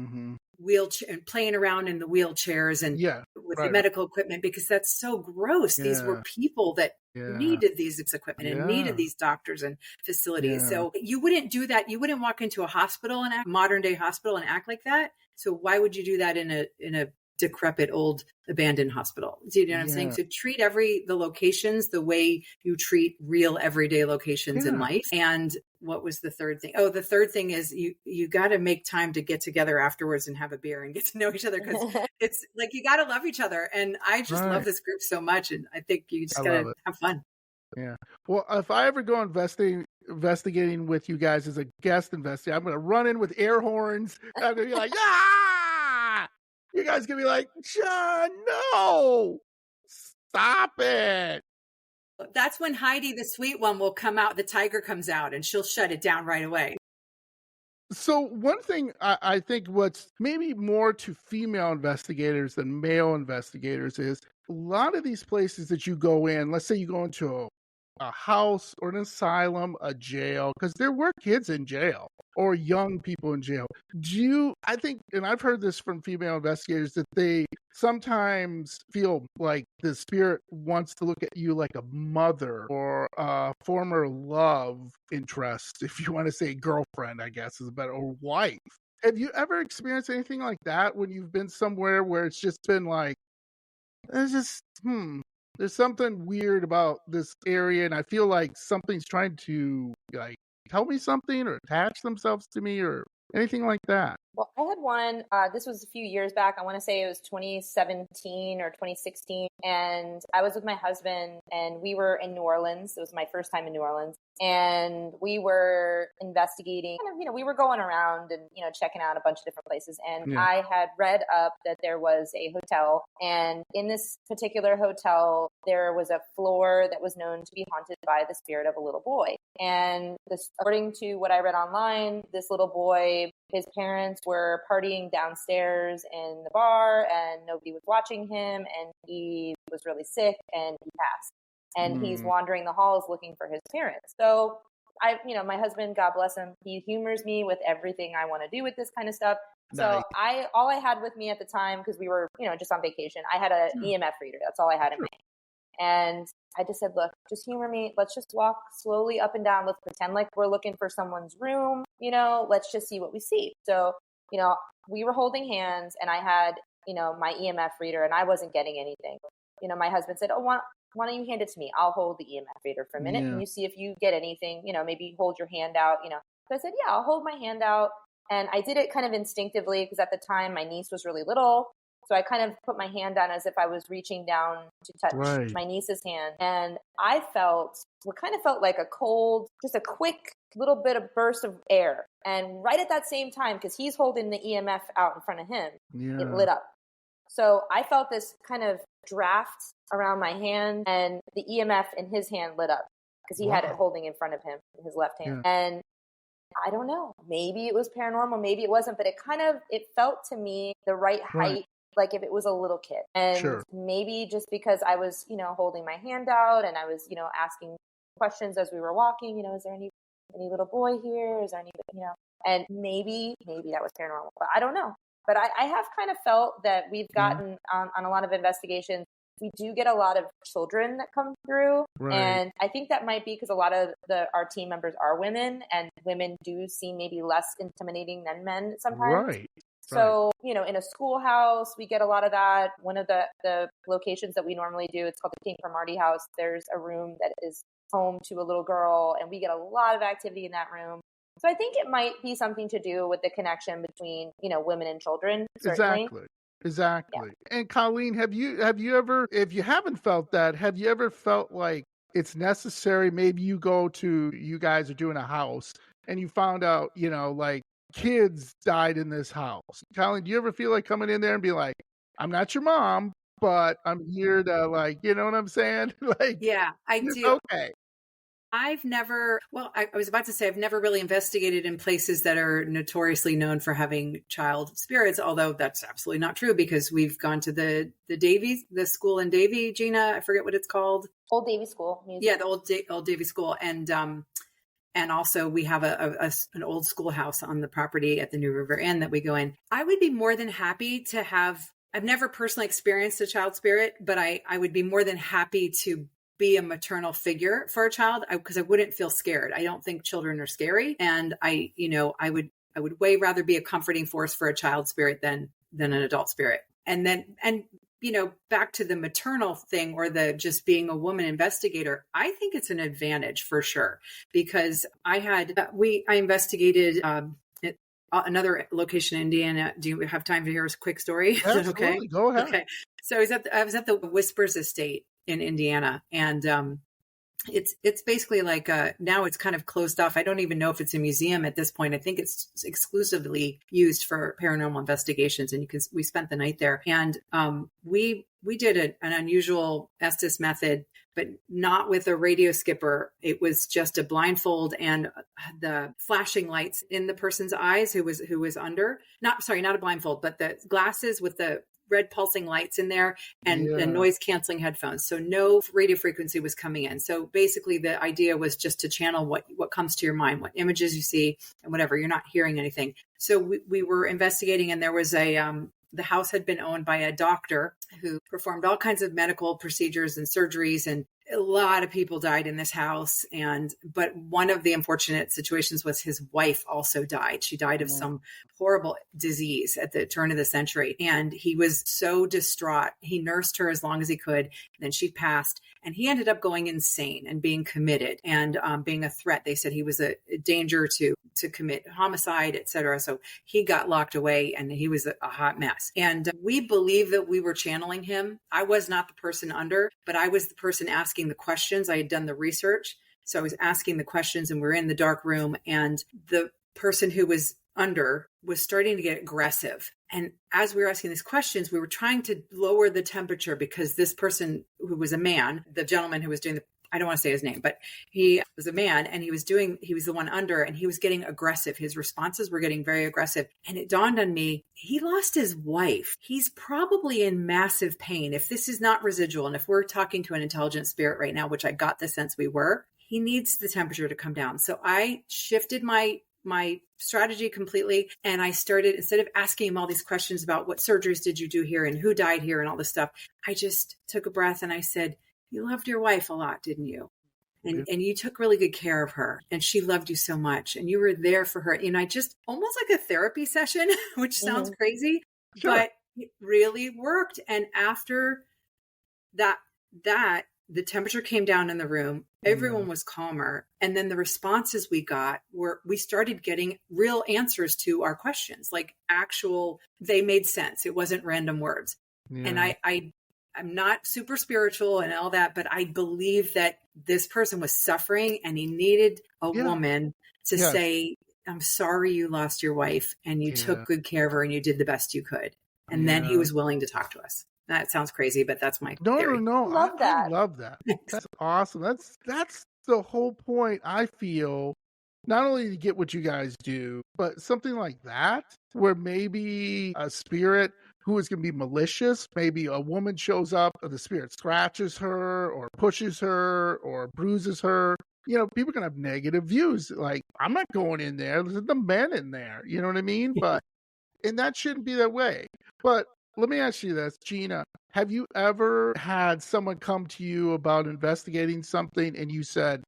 wheelchair and playing around in the wheelchairs and with the medical equipment, because that's so gross. These were people that needed these equipment and needed these doctors and facilities. So you wouldn't do that. You wouldn't walk into a hospital and modern day hospital and act like that. So why would you do that in a decrepit old abandoned hospital? Do you know what I'm saying? So treat the locations the way you treat real everyday locations in life. And what was the third thing? Oh, the third thing is you got to make time to get together afterwards and have a beer and get to know each other, because it's like you got to love each other. And I just love this group so much, and I think you just got to have fun. Yeah. Well, if I ever go investigating with you guys as a guest investigator, I'm going to run in with air horns. I'm going to be like, ah! You guys going to be like, John, no! Stop it! That's when Heidi, the sweet one, will come out. The tiger comes out, and she'll shut it down right away. So one thing I think what's maybe more to female investigators than male investigators is a lot of these places that you go in, let's say you go into a house or an asylum, a jail, because there were kids in jail or young people in jail. I think, and I've heard this from female investigators, that they sometimes feel like the spirit wants to look at you like a mother or a former love interest, if you want to say girlfriend, I guess is better, or wife. Have you ever experienced anything like that when you've been somewhere where it's just been like, it's just, there's something weird about this area, and I feel like something's trying to like tell me something or attach themselves to me or anything like that? Well, I had one, this was a few years back. I want to say it was 2017 or 2016. And I was with my husband and we were in New Orleans. It was my first time in New Orleans. And we were investigating, we were going around and, checking out a bunch of different places. And I had read up that there was a hotel. And in this particular hotel, there was a floor that was known to be haunted by the spirit of a little boy. And according to what I read online, this little boy, his parents were partying downstairs in the bar and nobody was watching him, and he was really sick and he passed. And he's wandering the halls looking for his parents. So my husband, God bless him, he humors me with everything I want to do with this kind of stuff. So Nice. all I had with me at the time, because we were, just on vacation, I had an EMF reader. That's all I had in me. And I just said, look, just humor me. Let's just walk slowly up and down. Let's pretend like we're looking for someone's room. Let's just see what we see. So, we were holding hands and I had, my EMF reader and I wasn't getting anything. My husband said, oh, why don't you hand it to me? I'll hold the EMF reader for a minute and you see if you get anything, maybe hold your hand out, So I said, yeah, I'll hold my hand out. And I did it kind of instinctively because at the time my niece was really little. So I kind of put my hand down as if I was reaching down to touch my niece's hand. And I felt what kind of felt like a cold, just a quick little bit of burst of air. And right at that same time, because he's holding the EMF out in front of him, it lit up. So I felt this kind of draft around my hand and the EMF in his hand lit up because he had it holding in front of him in his left hand. And I don't know, maybe it was paranormal, maybe it wasn't, but it felt to me the right height. Like if it was a little kid. And maybe just because I was, holding my hand out and I was, asking questions as we were walking, is there any little boy here? Is there any, and maybe that was paranormal, but I don't know. But I have kind of felt that we've gotten on a lot of investigations, we do get a lot of children that come through. And I think that might be because a lot of our team members are women, and women do seem maybe less intimidating than men sometimes. So, in a schoolhouse, we get a lot of that. One of the locations that we normally do, it's called the King for Marty House. There's a room that is home to a little girl, and we get a lot of activity in that room. So I think it might be something to do with the connection between, women and children. Certainly. Exactly. Yeah. And Colleen, have you ever, if you haven't felt that, have you ever felt like it's necessary? Maybe you guys are doing a house and you found out, like, kids died in this house. Colleen, do you ever feel like coming in there and be like, I'm not your mom, but I'm here to, like, you know what I'm saying? Like, yeah, I do. Okay. I was about to say I've never really investigated in places that are notoriously known for having child spirits, although that's absolutely not true because we've gone to the school in Davie, Gina, I forget what it's called. Old Davie School. Yeah, the old Davie School. And also we have an old schoolhouse on the property at the New River Inn that we go in. I would be more than happy to have, I've never personally experienced a child spirit, but I would be more than happy to be a maternal figure for a child because I wouldn't feel scared. I don't think children are scary. And I would way rather be a comforting force for a child spirit than an adult spirit. And back to the maternal thing or the just being a woman investigator, I think it's an advantage for sure, because I investigated another location in Indiana. Do you have time to hear a quick story? Absolutely. Okay. Go ahead. Okay. So I was at the Whispers Estate in Indiana, and it's basically like now it's kind of closed off. I don't even know if it's a museum at this point. I think it's exclusively used for paranormal investigations, and we spent the night there. And we did an unusual Estes method, but not with a radio skipper. It was just a blindfold and the flashing lights in the person's eyes who was under. Not a blindfold, but the glasses with the red pulsing lights in there and noise canceling headphones. So no radio frequency was coming in. So basically the idea was just to channel what comes to your mind, what images you see and whatever. You're not hearing anything. So we were investigating, and there was the house had been owned by a doctor who performed all kinds of medical procedures and surgeries, and a lot of people died in this house. But one of the unfortunate situations was his wife also died. She died of some horrible disease at the turn of the century. And he was so distraught. He nursed her as long as he could. Then she passed, and he ended up going insane and being committed and being a threat. They said he was a danger to commit homicide, etc. So he got locked away, and he was a hot mess. And we believe that we were channeling him. I was not the person under, but I was the person asking the questions. I had done the research. So I was asking the questions, and we're in the dark room, and the person who was under was starting to get aggressive. And as we were asking these questions, we were trying to lower the temperature because this person who was a man, the gentleman who was doing I don't want to say his name, but he was a man, and he was the one under, and he was getting aggressive. His responses were getting very aggressive. And it dawned on me, he lost his wife. He's probably in massive pain. If this is not residual, and if we're talking to an intelligent spirit right now, which I got the sense we were, he needs the temperature to come down. So I shifted my strategy completely. And I started, instead of asking him all these questions about what surgeries did you do here and who died here and all this stuff, I just took a breath and I said, you loved your wife a lot, didn't you? And you took really good care of her, and she loved you so much, and you were there for her. And I just almost like a therapy session, which sounds crazy, but it really worked. And after that, the temperature came down in the room. Everyone was calmer. And then the responses we got we started getting real answers to our questions, like they made sense. It wasn't random words. Yeah. And I'm not super spiritual and all that, but I believe that this person was suffering, and he needed a woman to say, I'm sorry you lost your wife, and you took good care of her, and you did the best you could. And then he was willing to talk to us. That sounds crazy, but that's my theory. No. I love that. That's awesome. That's the whole point, I feel, not only to get what you guys do, but something like that, where maybe a spirit who is going to be malicious, maybe a woman shows up, or the spirit scratches her or pushes her or bruises her. People can have negative views. Like, I'm not going in there. There's the men in there. You know what I mean? And that shouldn't be that way. But let me ask you this, Gina. Have you ever had someone come to you about investigating something and you said,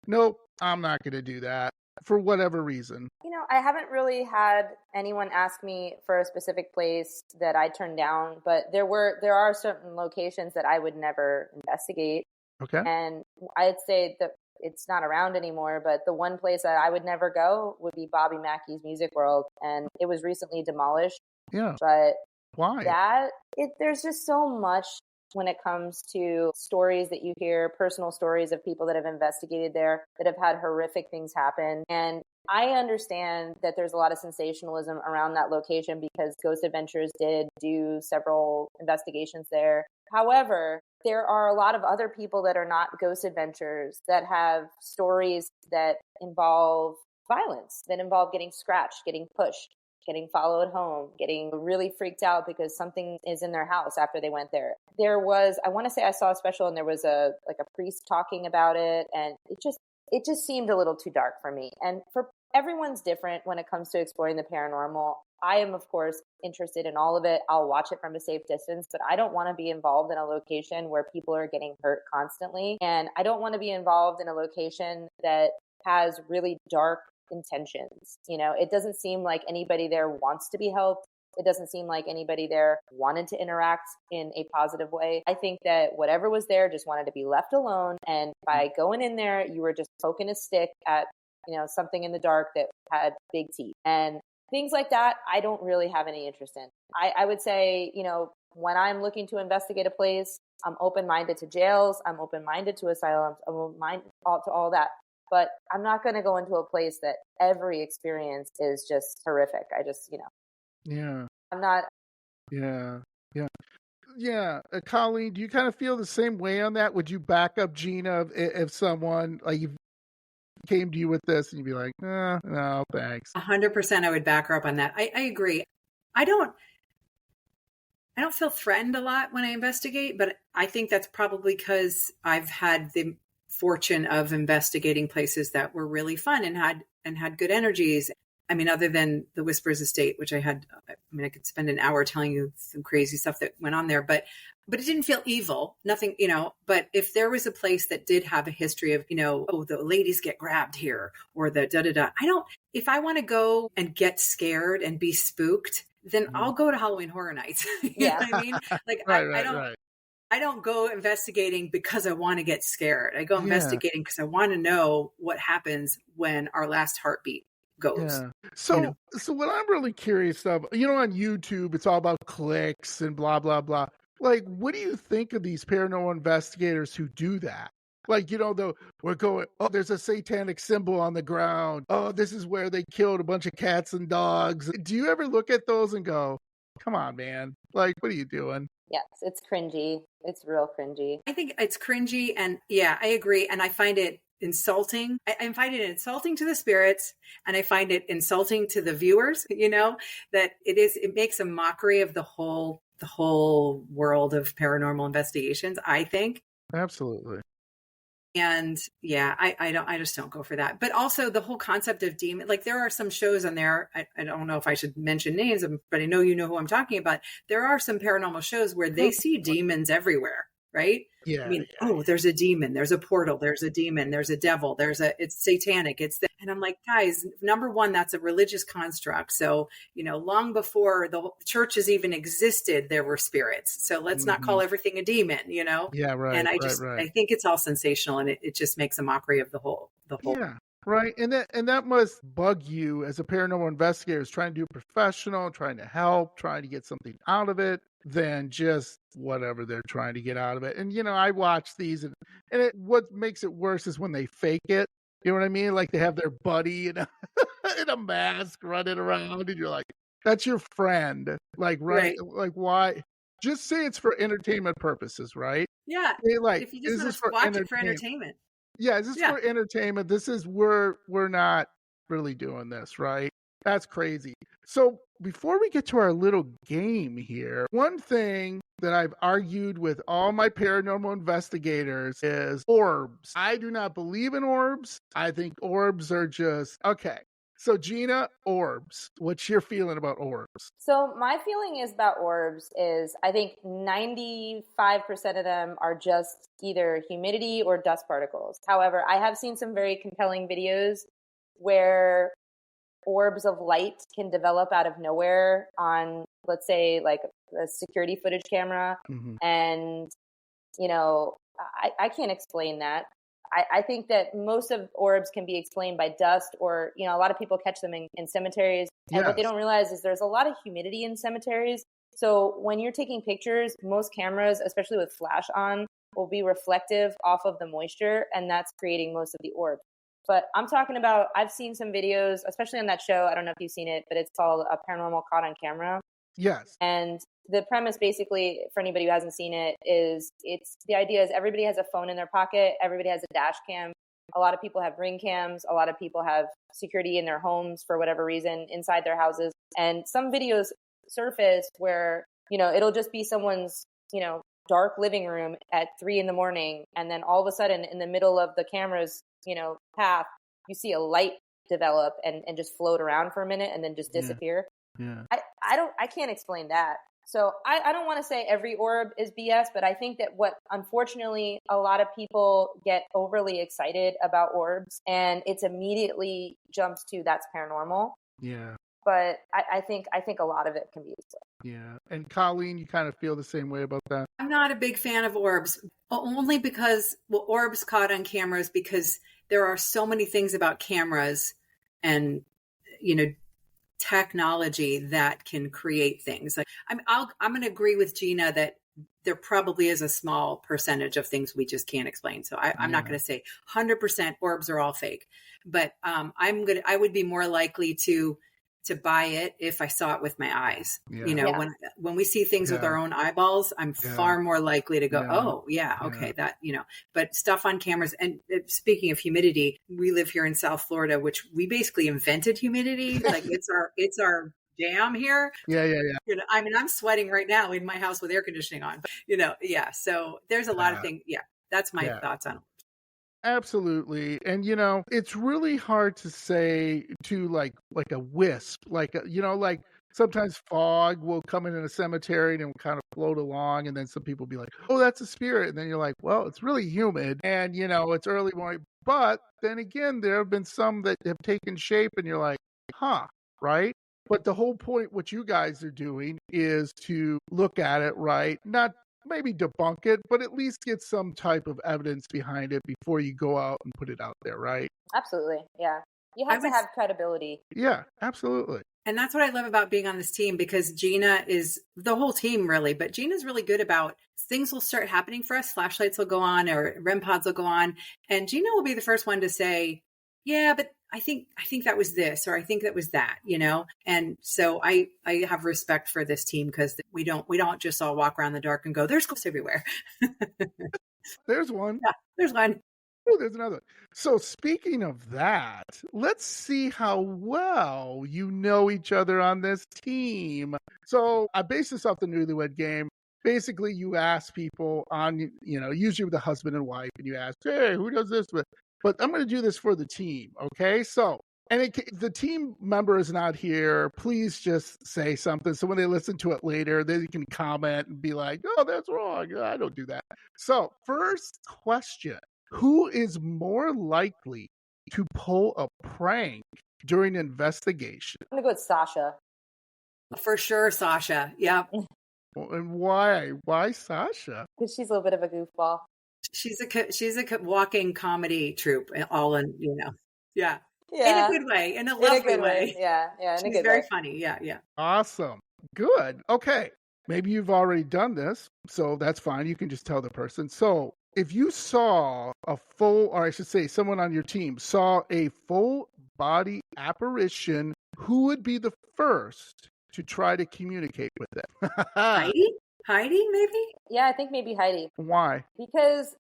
nope, I'm not going to do that for whatever reason? I haven't really had anyone ask me for a specific place that I turned down, but there are certain locations that I would never investigate. Okay. And I'd say that it's not around anymore, but the one place that I would never go would be Bobby Mackey's Music World, and it was recently demolished. Yeah. But why? There's just so much when it comes to stories that you hear, personal stories of people that have investigated there, that have had horrific things happen. And I understand that there's a lot of sensationalism around that location because Ghost Adventures did do several investigations there. However, there are a lot of other people that are not Ghost Adventures that have stories that involve violence, that involve getting scratched, getting pushed, getting followed home, getting really freaked out because something is in their house after they went there. I want to say I saw a special, and there was a priest talking about it, and it just seemed a little too dark for me. And for everyone's different when it comes to exploring the paranormal. I am, of course, interested in all of it. I'll watch it from a safe distance, but I don't want to be involved in a location where people are getting hurt constantly. And I don't want to be involved in a location that has really dark intentions. It doesn't seem like anybody there wants to be helped. It doesn't seem like anybody there wanted to interact in a positive way. I think that whatever was there just wanted to be left alone. And by going in there, you were just poking a stick at, something in the dark that had big teeth. And things like that, I don't really have any interest in. I would say, when I'm looking to investigate a place, I'm open-minded to jails. I'm open-minded to asylums. I'm open-minded to all that. But I'm not going to go into a place that every experience is just horrific. I just, Yeah. I'm not. Yeah. Yeah. Yeah. Colleen, do you kind of feel the same way on that? Would you back up Gina if someone like came to you with this and you'd be like, no, thanks. 100% I would back her up on that. I agree. I don't feel threatened a lot when I investigate, but I think that's probably because I've had the fortune of investigating places that were really fun and had good energies. I mean, other than the Whispers Estate, which I could spend an hour telling you some crazy stuff that went on there, but it didn't feel evil, nothing, but if there was a place that did have a history of, oh, the ladies get grabbed here or the da-da-da, if I want to go and get scared and be spooked, then I'll go to Halloween Horror Nights. You know what I mean? Like, Right. I don't go investigating because I want to get scared. I go investigating because I want to know what happens when our last heartbeat goes. Yeah. So what I'm really curious of, on YouTube, it's all about clicks and blah, blah, blah. Like, what do you think of these paranormal investigators who do that? Like, we're going, oh, there's a satanic symbol on the ground. Oh, this is where they killed a bunch of cats and dogs. Do you ever look at those and go, come on, man? Like, what are you doing? Yes, it's cringy. It's real cringy. I think it's cringy. And yeah, I agree. And I find it insulting. I find it insulting to the spirits, and I find it insulting to the viewers, that it makes a mockery of the whole world of paranormal investigations, I think. Absolutely. And yeah, I just don't go for that. But also the whole concept of demon, like there are some shows on there. I don't know if I should mention names, but I know you know who I'm talking about. There are some paranormal shows where they see demons everywhere, right? Yeah. I mean, there's a demon, there's a portal, there's a demon, there's a devil, it's satanic. And I'm like, guys, number one, that's a religious construct. So, long before the churches even existed, there were spirits. So let's not call everything a demon, Yeah, right. And I think it's all sensational, and it just makes a mockery of the whole. Yeah. Right. And that must bug you as a paranormal investigator, is trying to do professional, trying to help, trying to get something out of it than just whatever they're trying to get out of it. And, I watch these and what makes it worse is when they fake it. You know what I mean? Like they have their buddy in a mask running around and you're like, that's your friend. Like, right. Like, why? Just say it's for entertainment purposes, right? Yeah. Like, if you just want to watch it for entertainment. Yeah, is this for entertainment? This is we're not really doing this, right? That's crazy. So before we get to our little game here, one thing that I've argued with all my paranormal investigators is orbs. I do not believe in orbs. I think orbs are just okay. So Gina, orbs. What's your feeling about orbs? So my feeling is about orbs is I think 95% of them are just either humidity or dust particles. However, I have seen some very compelling videos where orbs of light can develop out of nowhere on, let's say, like a security footage camera. Mm-hmm. And, I can't explain that. I think that most of orbs can be explained by dust or, a lot of people catch them in cemeteries. And what they don't realize is there's a lot of humidity in cemeteries. So when you're taking pictures, most cameras, especially with flash on, will be reflective off of the moisture, and that's creating most of the orbs. But I'm talking about, I've seen some videos, especially on that show. I don't know if you've seen it, but it's called A Paranormal Caught on Camera. Yes. And the premise basically, for anybody who hasn't seen it, is the idea is everybody has a phone in their pocket. Everybody has a dash cam. A lot of people have ring cams. A lot of people have security in their homes for whatever reason inside their houses. And some videos surface where, it'll just be someone's, dark living room at 3 a.m. And then all of a sudden in the middle of the camera's, path, you see a light develop and just float around for a minute and then just disappear. Yeah. I can't explain that. So I don't want to say every orb is BS, but I think that what unfortunately a lot of people get overly excited about orbs and it's immediately jumps to that's paranormal. Yeah. But I think a lot of it can be explained. Yeah. And Colleen, you kind of feel the same way about that? I'm not a big fan of orbs, only because, orbs caught on cameras, because there are so many things about cameras and, technology that can create things. Like I'm going to agree with Gina that there probably is a small percentage of things we just can't explain. So I'm not going to say 100% orbs are all fake, but I would be more likely to buy it if I saw it with my eyes. You know, when we see things with our own eyeballs, I'm far more likely to go, oh yeah, okay, that, you know, but stuff on cameras. And speaking of humidity, we live here in South Florida, which we basically invented humidity. Like it's our jam here. Yeah. You know, I mean, I'm sweating right now in my house with air conditioning on, you know, so there's a lot of things. Yeah. That's my thoughts on it. Absolutely. And, you know, it's really hard to say to like a wisp, like, you know, like sometimes fog will come in a cemetery and it will kind of float along. And then some people be like, oh, that's a spirit. And then you're like, well, it's really humid and, you know, it's early morning. But then again, there have been some that have taken shape and you're like, huh, right? But the whole point, what you guys are doing is to look at it, right? Not maybe debunk it, but at least get some type of evidence behind it before you go out and put it out there, right? Absolutely. Yeah. You have to have credibility. Yeah, absolutely. And that's what I love about being on this team, because Gina is the whole team really, but Gina's really good about things will start happening for us. Flashlights will go on or REM pods will go on. And Gina will be the first one to say, yeah, but I think that was this, or I think that was that, you know? And so I have respect for this team because we don't just all walk around the dark and go, there's ghosts everywhere. There's one. Yeah, there's one. Oh, there's another. So speaking of that, let's see how well you know each other on this team. So I based this off the Newlywed Game. Basically, you ask people on, you know, usually with a husband and wife, and you ask, hey, who does this? But I'm going to do this for the team, okay? So, and the team member is not here. Please just say something. So when they listen to it later, they can comment and be like, oh, that's wrong. I don't do that. So first question, who is more likely to pull a prank during an investigation? I'm going to go with Sasha. For sure, Sasha. Yeah. And why? Why Sasha? Because she's a little bit of a goofball. She's a walking comedy troupe, all in, you know. Yeah. In a good way, in a lovely way. Yeah. She's very funny. Yeah. Awesome. Good. Okay. Maybe you've already done this, so that's fine. You can just tell the person. So if you saw or I should say someone on your team saw a full body apparition, who would be the first to try to communicate with them? Heidi, maybe? Yeah, I think maybe Heidi. Why? Because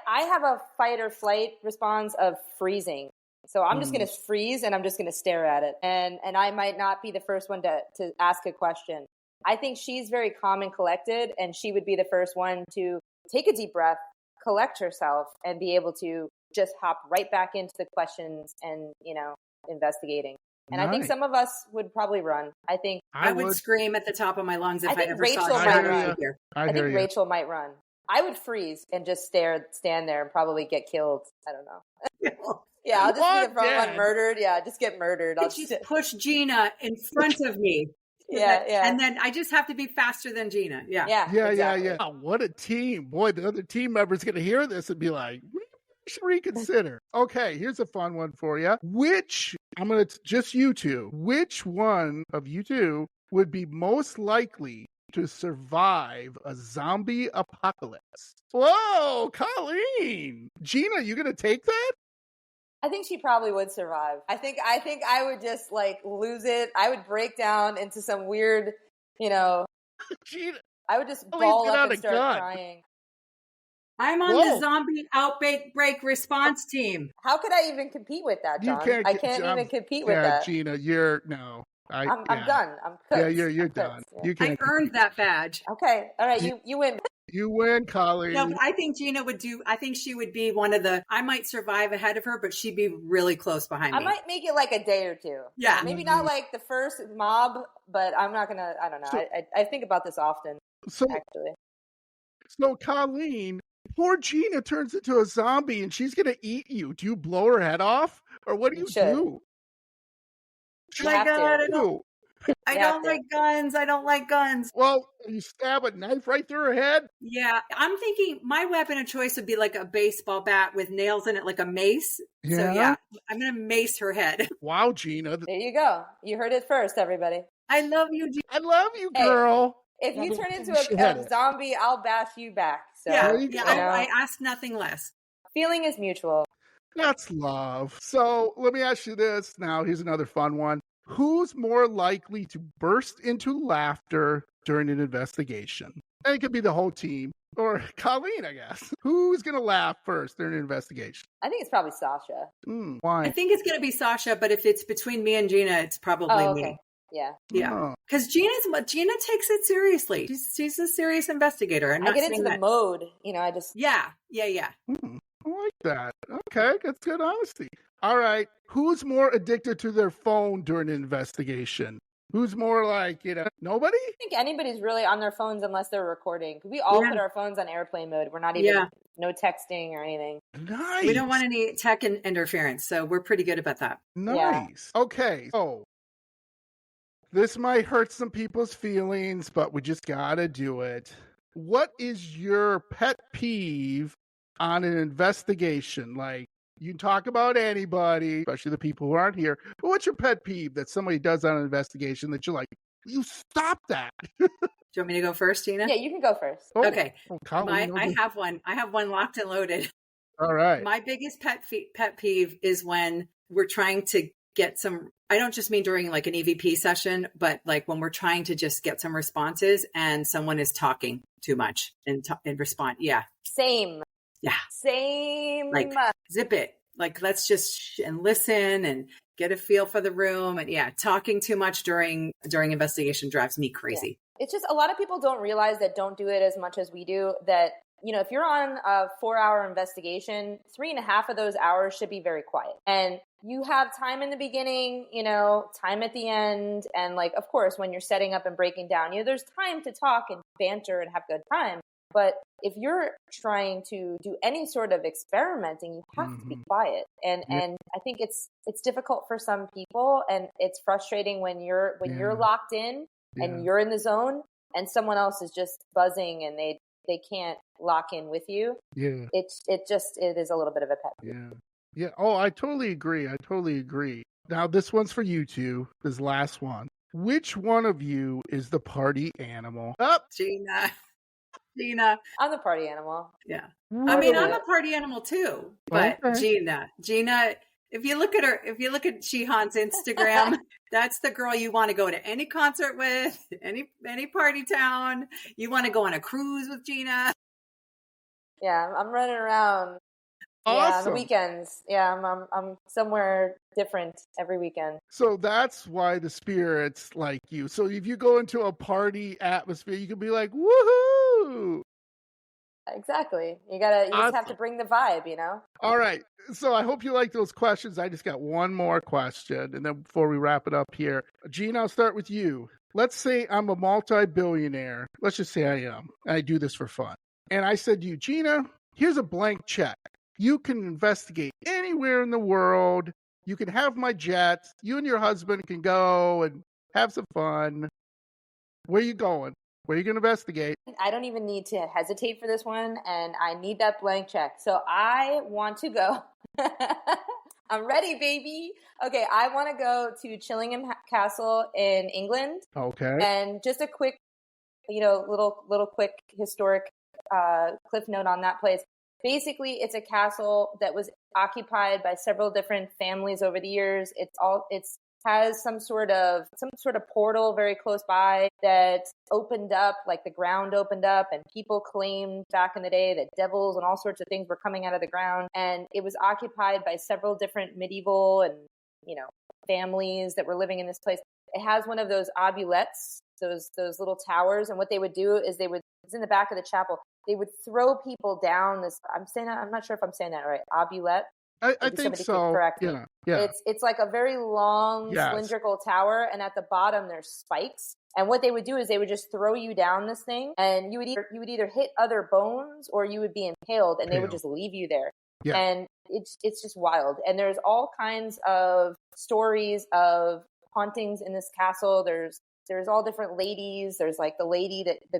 I have a fight or flight response of freezing. So I'm just going to freeze and I'm just going to stare at it. And I might not be the first one to ask a question. I think she's very calm and collected, and she would be the first one to take a deep breath, collect herself, and be able to just hop right back into the questions and, you know, investigating. And nice. I think some of us would probably run. I think I would scream at the top of my lungs if I ever Rachel saw might run. I think Rachel might run. I would freeze and just stand there and probably get killed. I don't know. Yeah, I'll just be the front one murdered. Yeah, just get murdered. I'll just push Gina in front of me. Yeah. And then I just have to be faster than Gina. Yeah. Yeah. Oh, what a team. Boy, the other team member's going to hear this and be like, we should reconsider. Okay, here's a fun one for you. Just you two, which one of you two would be most likely to survive a zombie apocalypse? Whoa, Colleen. Gina, you going to take that? I think she probably would survive. I think I would just like lose it. I would break down into some weird, you know, Gina, I would just ball up and start crying. I'm on the zombie outbreak response team. How could I even compete with that, John? I can't even compete with that. Gina, I'm done. I'm cooked. Yeah, you're done. Yeah. You can't. I earned that badge. Okay. All right. You win. You win, Colleen. No, but I think Gina I think she would be one of I might survive ahead of her, but she'd be really close behind me. I might make it like a day or two. Yeah. Maybe not like the first mob, but I'm not going to, I don't know. I think about this often, actually. So, Colleen, poor Gina turns into a zombie and she's going to eat you. Do you blow her head off? Or what do you do? You have to. I don't like guns. I don't like guns. Well, you stab a knife right through her head? Yeah, I'm thinking my weapon of choice would be like a baseball bat with nails in it, like a mace. Yeah? So yeah, I'm going to mace her head. Wow, Gina. There you go. You heard it first, everybody. I love you, Gina. I love you, girl. If you turn into a zombie, I'll bash you back. So, I ask nothing less. Feeling is mutual. That's love. So let me ask you this now. Here's another fun one. Who's more likely to burst into laughter during an investigation? And it could be the whole team. Or Colleen, I guess. Who's going to laugh first during an investigation? I think it's probably Sasha. Why? I think it's going to be Sasha, but if it's between me and Gina, it's probably me. Yeah. Yeah. Because Gina takes it seriously. She's a serious investigator. I get into the mode. I just. Yeah. I like that. Okay. That's good honesty. All right. Who's more addicted to their phone during an investigation? Who's more like, nobody? I think anybody's really on their phones unless they're recording. We all put our phones on airplane mode. We're not even, no texting or anything. Nice. We don't want any tech interference, so we're pretty good about that. Nice. Yeah. Okay. So this might hurt some people's feelings, but we just got to do it. What is your pet peeve on an investigation? Like, you can talk about anybody, especially the people who aren't here. But what's your pet peeve that somebody does on an investigation that you're like, you stop that? Do you want me to go first, Gina? Yeah, you can go first. Oh, okay. I have one. I have one locked and loaded. All right. My biggest pet peeve is when we're trying to get some, I don't just mean during like an EVP session, but like when we're trying to just get some responses and someone is talking too much and respond. Yeah. Same. Yeah. Same. Like, zip it. Like, let's just and listen and get a feel for the room. And talking too much during investigation drives me crazy. Yeah. It's just a lot of people don't realize that don't do it as much as we do. That, if you're on a 4-hour investigation, 3.5 of those hours should be very quiet. And you have time in the beginning, time at the end. And like, of course, when you're setting up and breaking down, there's time to talk and banter and have a good time. But if you're trying to do any sort of experimenting, you have to be quiet. And I think it's difficult for some people, and it's frustrating when you're locked in and you're in the zone and someone else is just buzzing and they can't lock in with you. Yeah. It is a little bit of a pet peeve. Yeah. Yeah. Oh, I totally agree. Now this one's for you two, this last one. Which one of you is the party animal? Gina. I'm the party animal. Yeah. I mean, I'm a party animal too. But Gina, if you look at Shihan's Instagram, that's the girl you want to go to any concert with, any party town. You want to go on a cruise with Gina. Yeah, I'm running around. Awesome. Yeah, on the weekends. Yeah, I'm somewhere different every weekend. So that's why the spirits like you. So if you go into a party atmosphere, you can be like, woohoo! Exactly. You just have to bring the vibe, All right. So I hope you like those questions. I just got one more question, and then before we wrap it up here, Gina, I'll start with you. Let's say I'm a multi-billionaire. Let's just say I am. I do this for fun. And I said to you, Gina, here's a blank check. You can investigate anywhere in the world. You can have my jet. You and your husband can go and have some fun. Where are you going? Where are you going to investigate? I don't even need to hesitate for this one, and I need that blank check. So I want to go. I'm ready, baby. Okay, I want to go to Chillingham Castle in England. Okay. And just a quick, little quick historic cliff note on that place. Basically, it's a castle that was occupied by several different families over the years. It has some sort of portal very close by that opened up, like the ground opened up, and people claimed back in the day that devils and all sorts of things were coming out of the ground. And it was occupied by several different medieval and, families that were living in this place. It has one of those obulettes, those little towers. And what they would do is it's in the back of the chapel. They would throw people down this. I'm not sure if I'm saying that right. Obulette. I think so. Yeah. It's like a very long cylindrical tower, and at the bottom there's spikes. And what they would do is they would just throw you down this thing, and you would either hit other bones or you would be impaled, and they would just leave you there. Yeah. And it's just wild. And there's all kinds of stories of hauntings in this castle. There's all different ladies. There's like the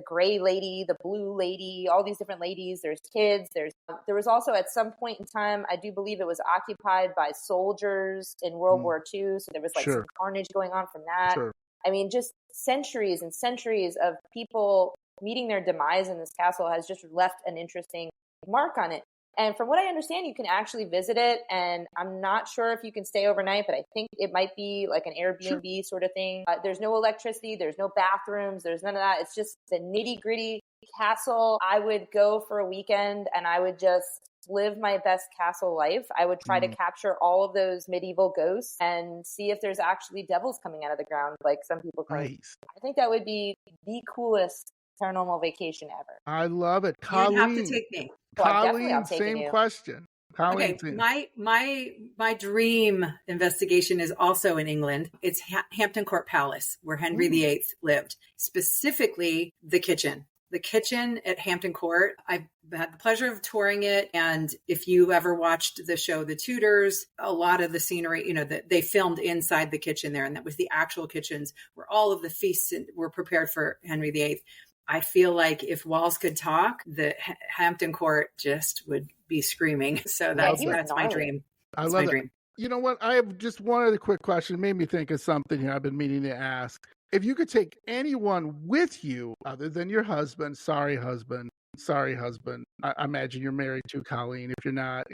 gray lady, the blue lady, all these different ladies. There's kids. There was also at some point in time, I do believe it was occupied by soldiers in World War II. So there was like some carnage going on from that. Sure. I mean, just centuries and centuries of people meeting their demise in this castle has just left an interesting mark on it. And from what I understand, you can actually visit it. And I'm not sure if you can stay overnight, but I think it might be like an Airbnb sort of thing. There's no electricity. There's no bathrooms. There's none of that. It's just the nitty gritty castle. I would go for a weekend and I would just live my best castle life. I would try to capture all of those medieval ghosts and see if there's actually devils coming out of the ground, like some people claim. Nice. I think that would be the coolest paranormal vacation ever. I love it. You'd have to take me. Colleen, same question. Colleen, okay, my dream investigation is also in England. It's Hampton Court Palace, where Henry VIII lived. Specifically, the kitchen. The kitchen at Hampton Court. I've had the pleasure of touring it. And if you ever watched the show The Tudors, a lot of the scenery, they filmed inside the kitchen there. And that was the actual kitchens where all of the feasts were prepared for Henry VIII. I feel like if walls could talk, the Hampton Court just would be screaming. So that's my dream. I love it. You know what? I have just one other quick question. It made me think of something here I've been meaning to ask. If you could take anyone with you other than your husband, sorry, husband. I imagine you're married to Colleen. If you're not,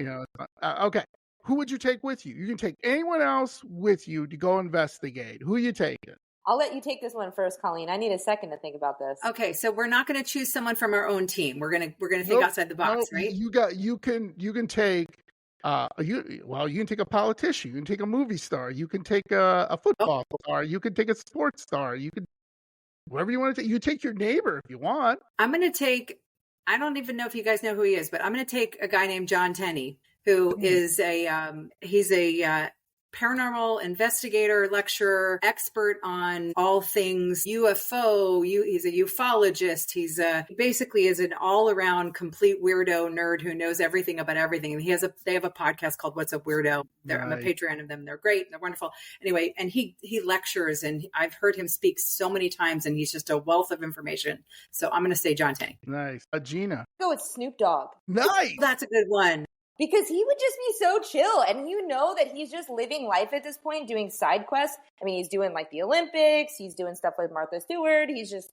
okay. Who would you take with you? You can take anyone else with you to go investigate. Who are you taking? I'll let you take this one first, Colleen. I need a second to think about this. Okay, so we're not going to choose someone from our own team. We're gonna think outside the box, right? You can take you can take a politician, you can take a movie star, you can take a football star, you can take a sports star, you can whoever you want to take. You take your neighbor if you want. I'm going to take. I don't even know if you guys know who he is, but I'm going to take a guy named John Tenney, who is he's a paranormal investigator, lecturer, expert on all things UFO. He's a ufologist. He's basically is an all-around complete weirdo nerd who knows everything about everything. And they have a podcast called What's Up Weirdo. I'm a Patreon of them. They're great. They're wonderful. Anyway, and he lectures, and I've heard him speak so many times, and he's just a wealth of information. So I'm going to say John Tenney. Nice. Gina. Go with Snoop Dogg. Nice. That's a good one. Because he would just be so chill. And you know that he's just living life at this point, doing side quests. I mean, he's doing like the Olympics. He's doing stuff with Martha Stewart. He's just,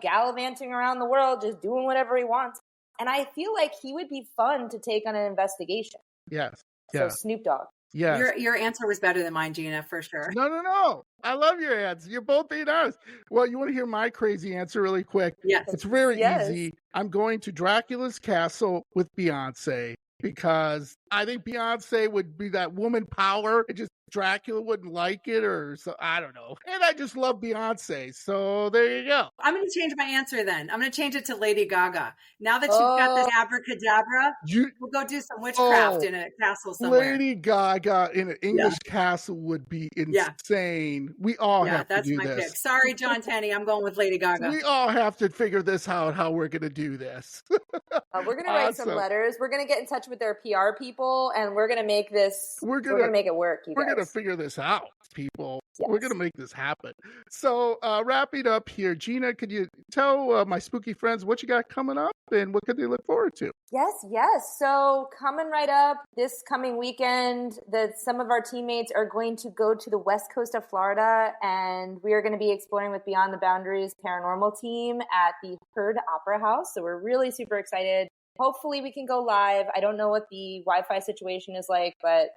gallivanting around the world, just doing whatever he wants. And I feel like he would be fun to take on an investigation. Yes. So Snoop Dogg. Yes. Your answer was better than mine, Gina, for sure. No. I love your answer. You're both being honest. Well, you want to hear my crazy answer really quick? Yes. It's very easy. I'm going to Dracula's castle with Beyonce. Because I think Beyonce would be that woman power. It just Dracula wouldn't like it, or so I don't know. And I just love Beyonce, so there you go. I'm going to change my answer then. I'm going to change it to Lady Gaga. Now that you've got this abracadabra, we'll go do some witchcraft in a castle somewhere. Lady Gaga in an English castle would be insane. We all have to do this. That's my pick. Sorry, John Tenney. I'm going with Lady Gaga. We all have to figure this out, how we're going to do this. We're going to write some letters. We're going to get in touch with their PR people, and we're going to make this. We're going to make it work. We're going to figure this out, people. Yes. We're going to make this happen. So, wrapping up here, Gina, could you tell my spooky friends what you got coming up and what could they look forward to? Yes. So, coming right up this coming weekend, some of our teammates are going to go to the west coast of Florida, and we are going to be exploring with Beyond the Boundaries Paranormal team at the Heard Opera House. So, we're really super excited. Hopefully we can go live. I don't know what the Wi-Fi situation is like, but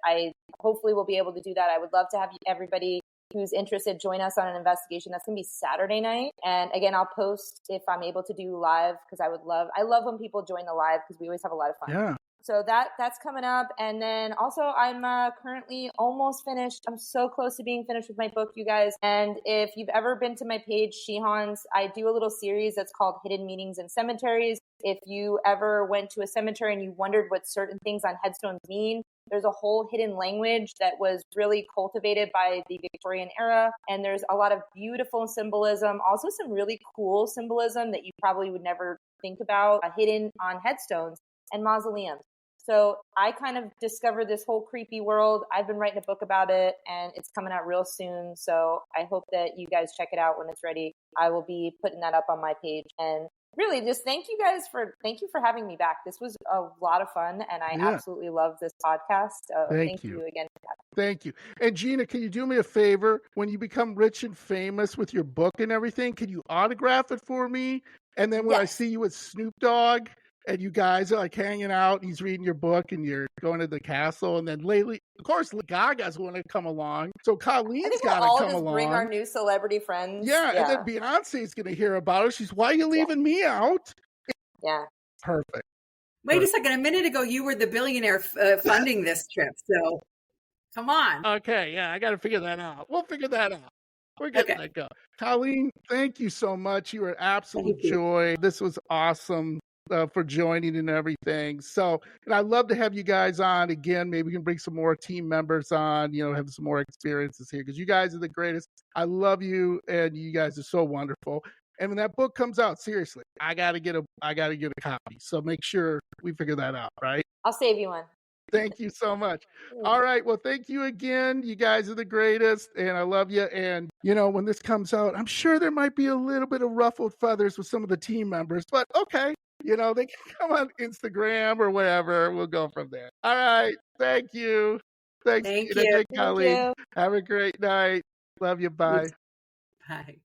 hopefully we'll be able to do that. I would love to have everybody who's interested join us on an investigation. That's going to be Saturday night. And again, I'll post if I'm able to do live, because I love when people join the live, because we always have a lot of fun. Yeah. So that's coming up. And then also I'm currently almost finished. I'm so close to being finished with my book, you guys. And if you've ever been to my page, Shihans, I do a little series that's called Hidden Meanings in Cemeteries. If you ever went to a cemetery and you wondered what certain things on headstones mean, there's a whole hidden language that was really cultivated by the Victorian era. And there's a lot of beautiful symbolism, also some really cool symbolism that you probably would never think about, hidden on headstones and mausoleums. So I kind of discovered this whole creepy world. I've been writing a book about it, and it's coming out real soon. So I hope that you guys check it out when it's ready. I will be putting that up on my page. And really, just thank you for having me back. This was a lot of fun, and I absolutely love this podcast. Thank you again. Thank you. And Gina, can you do me a favor? When you become rich and famous with your book and everything, can you autograph it for me? And then when I see you with Snoop Dogg and you guys are like hanging out, and he's reading your book and you're going to the castle, and then lately, of course, Gaga's going to come along. So Colleen's got to come along. Bring our new celebrity friends. Yeah, and then Beyonce's going to hear about it. She's, why are you leaving me out? Yeah. Perfect. Wait a second. A minute ago, you were the billionaire funding this trip. So come on. Okay, yeah, I got to figure that out. We'll figure that out. We're getting that go. Colleen, thank you so much. You were absolute joy. This was awesome for joining and everything. So, and I'd love to have you guys on again. Maybe we can bring some more team members on, have some more experiences here, because you guys are the greatest. I love you, and you guys are so wonderful. And when that book comes out, seriously, I gotta get a copy. So make sure we figure that out, right? I'll save you one. Thank you so much. All right. Well, thank you again. You guys are the greatest, and I love you. And, when this comes out, I'm sure there might be a little bit of ruffled feathers with some of the team members, but okay. They can come on Instagram or whatever. We'll go from there. All right. Thank you. Thanks, Thank Gina. you. Colleen. Have a great night. Love you. Bye. Bye.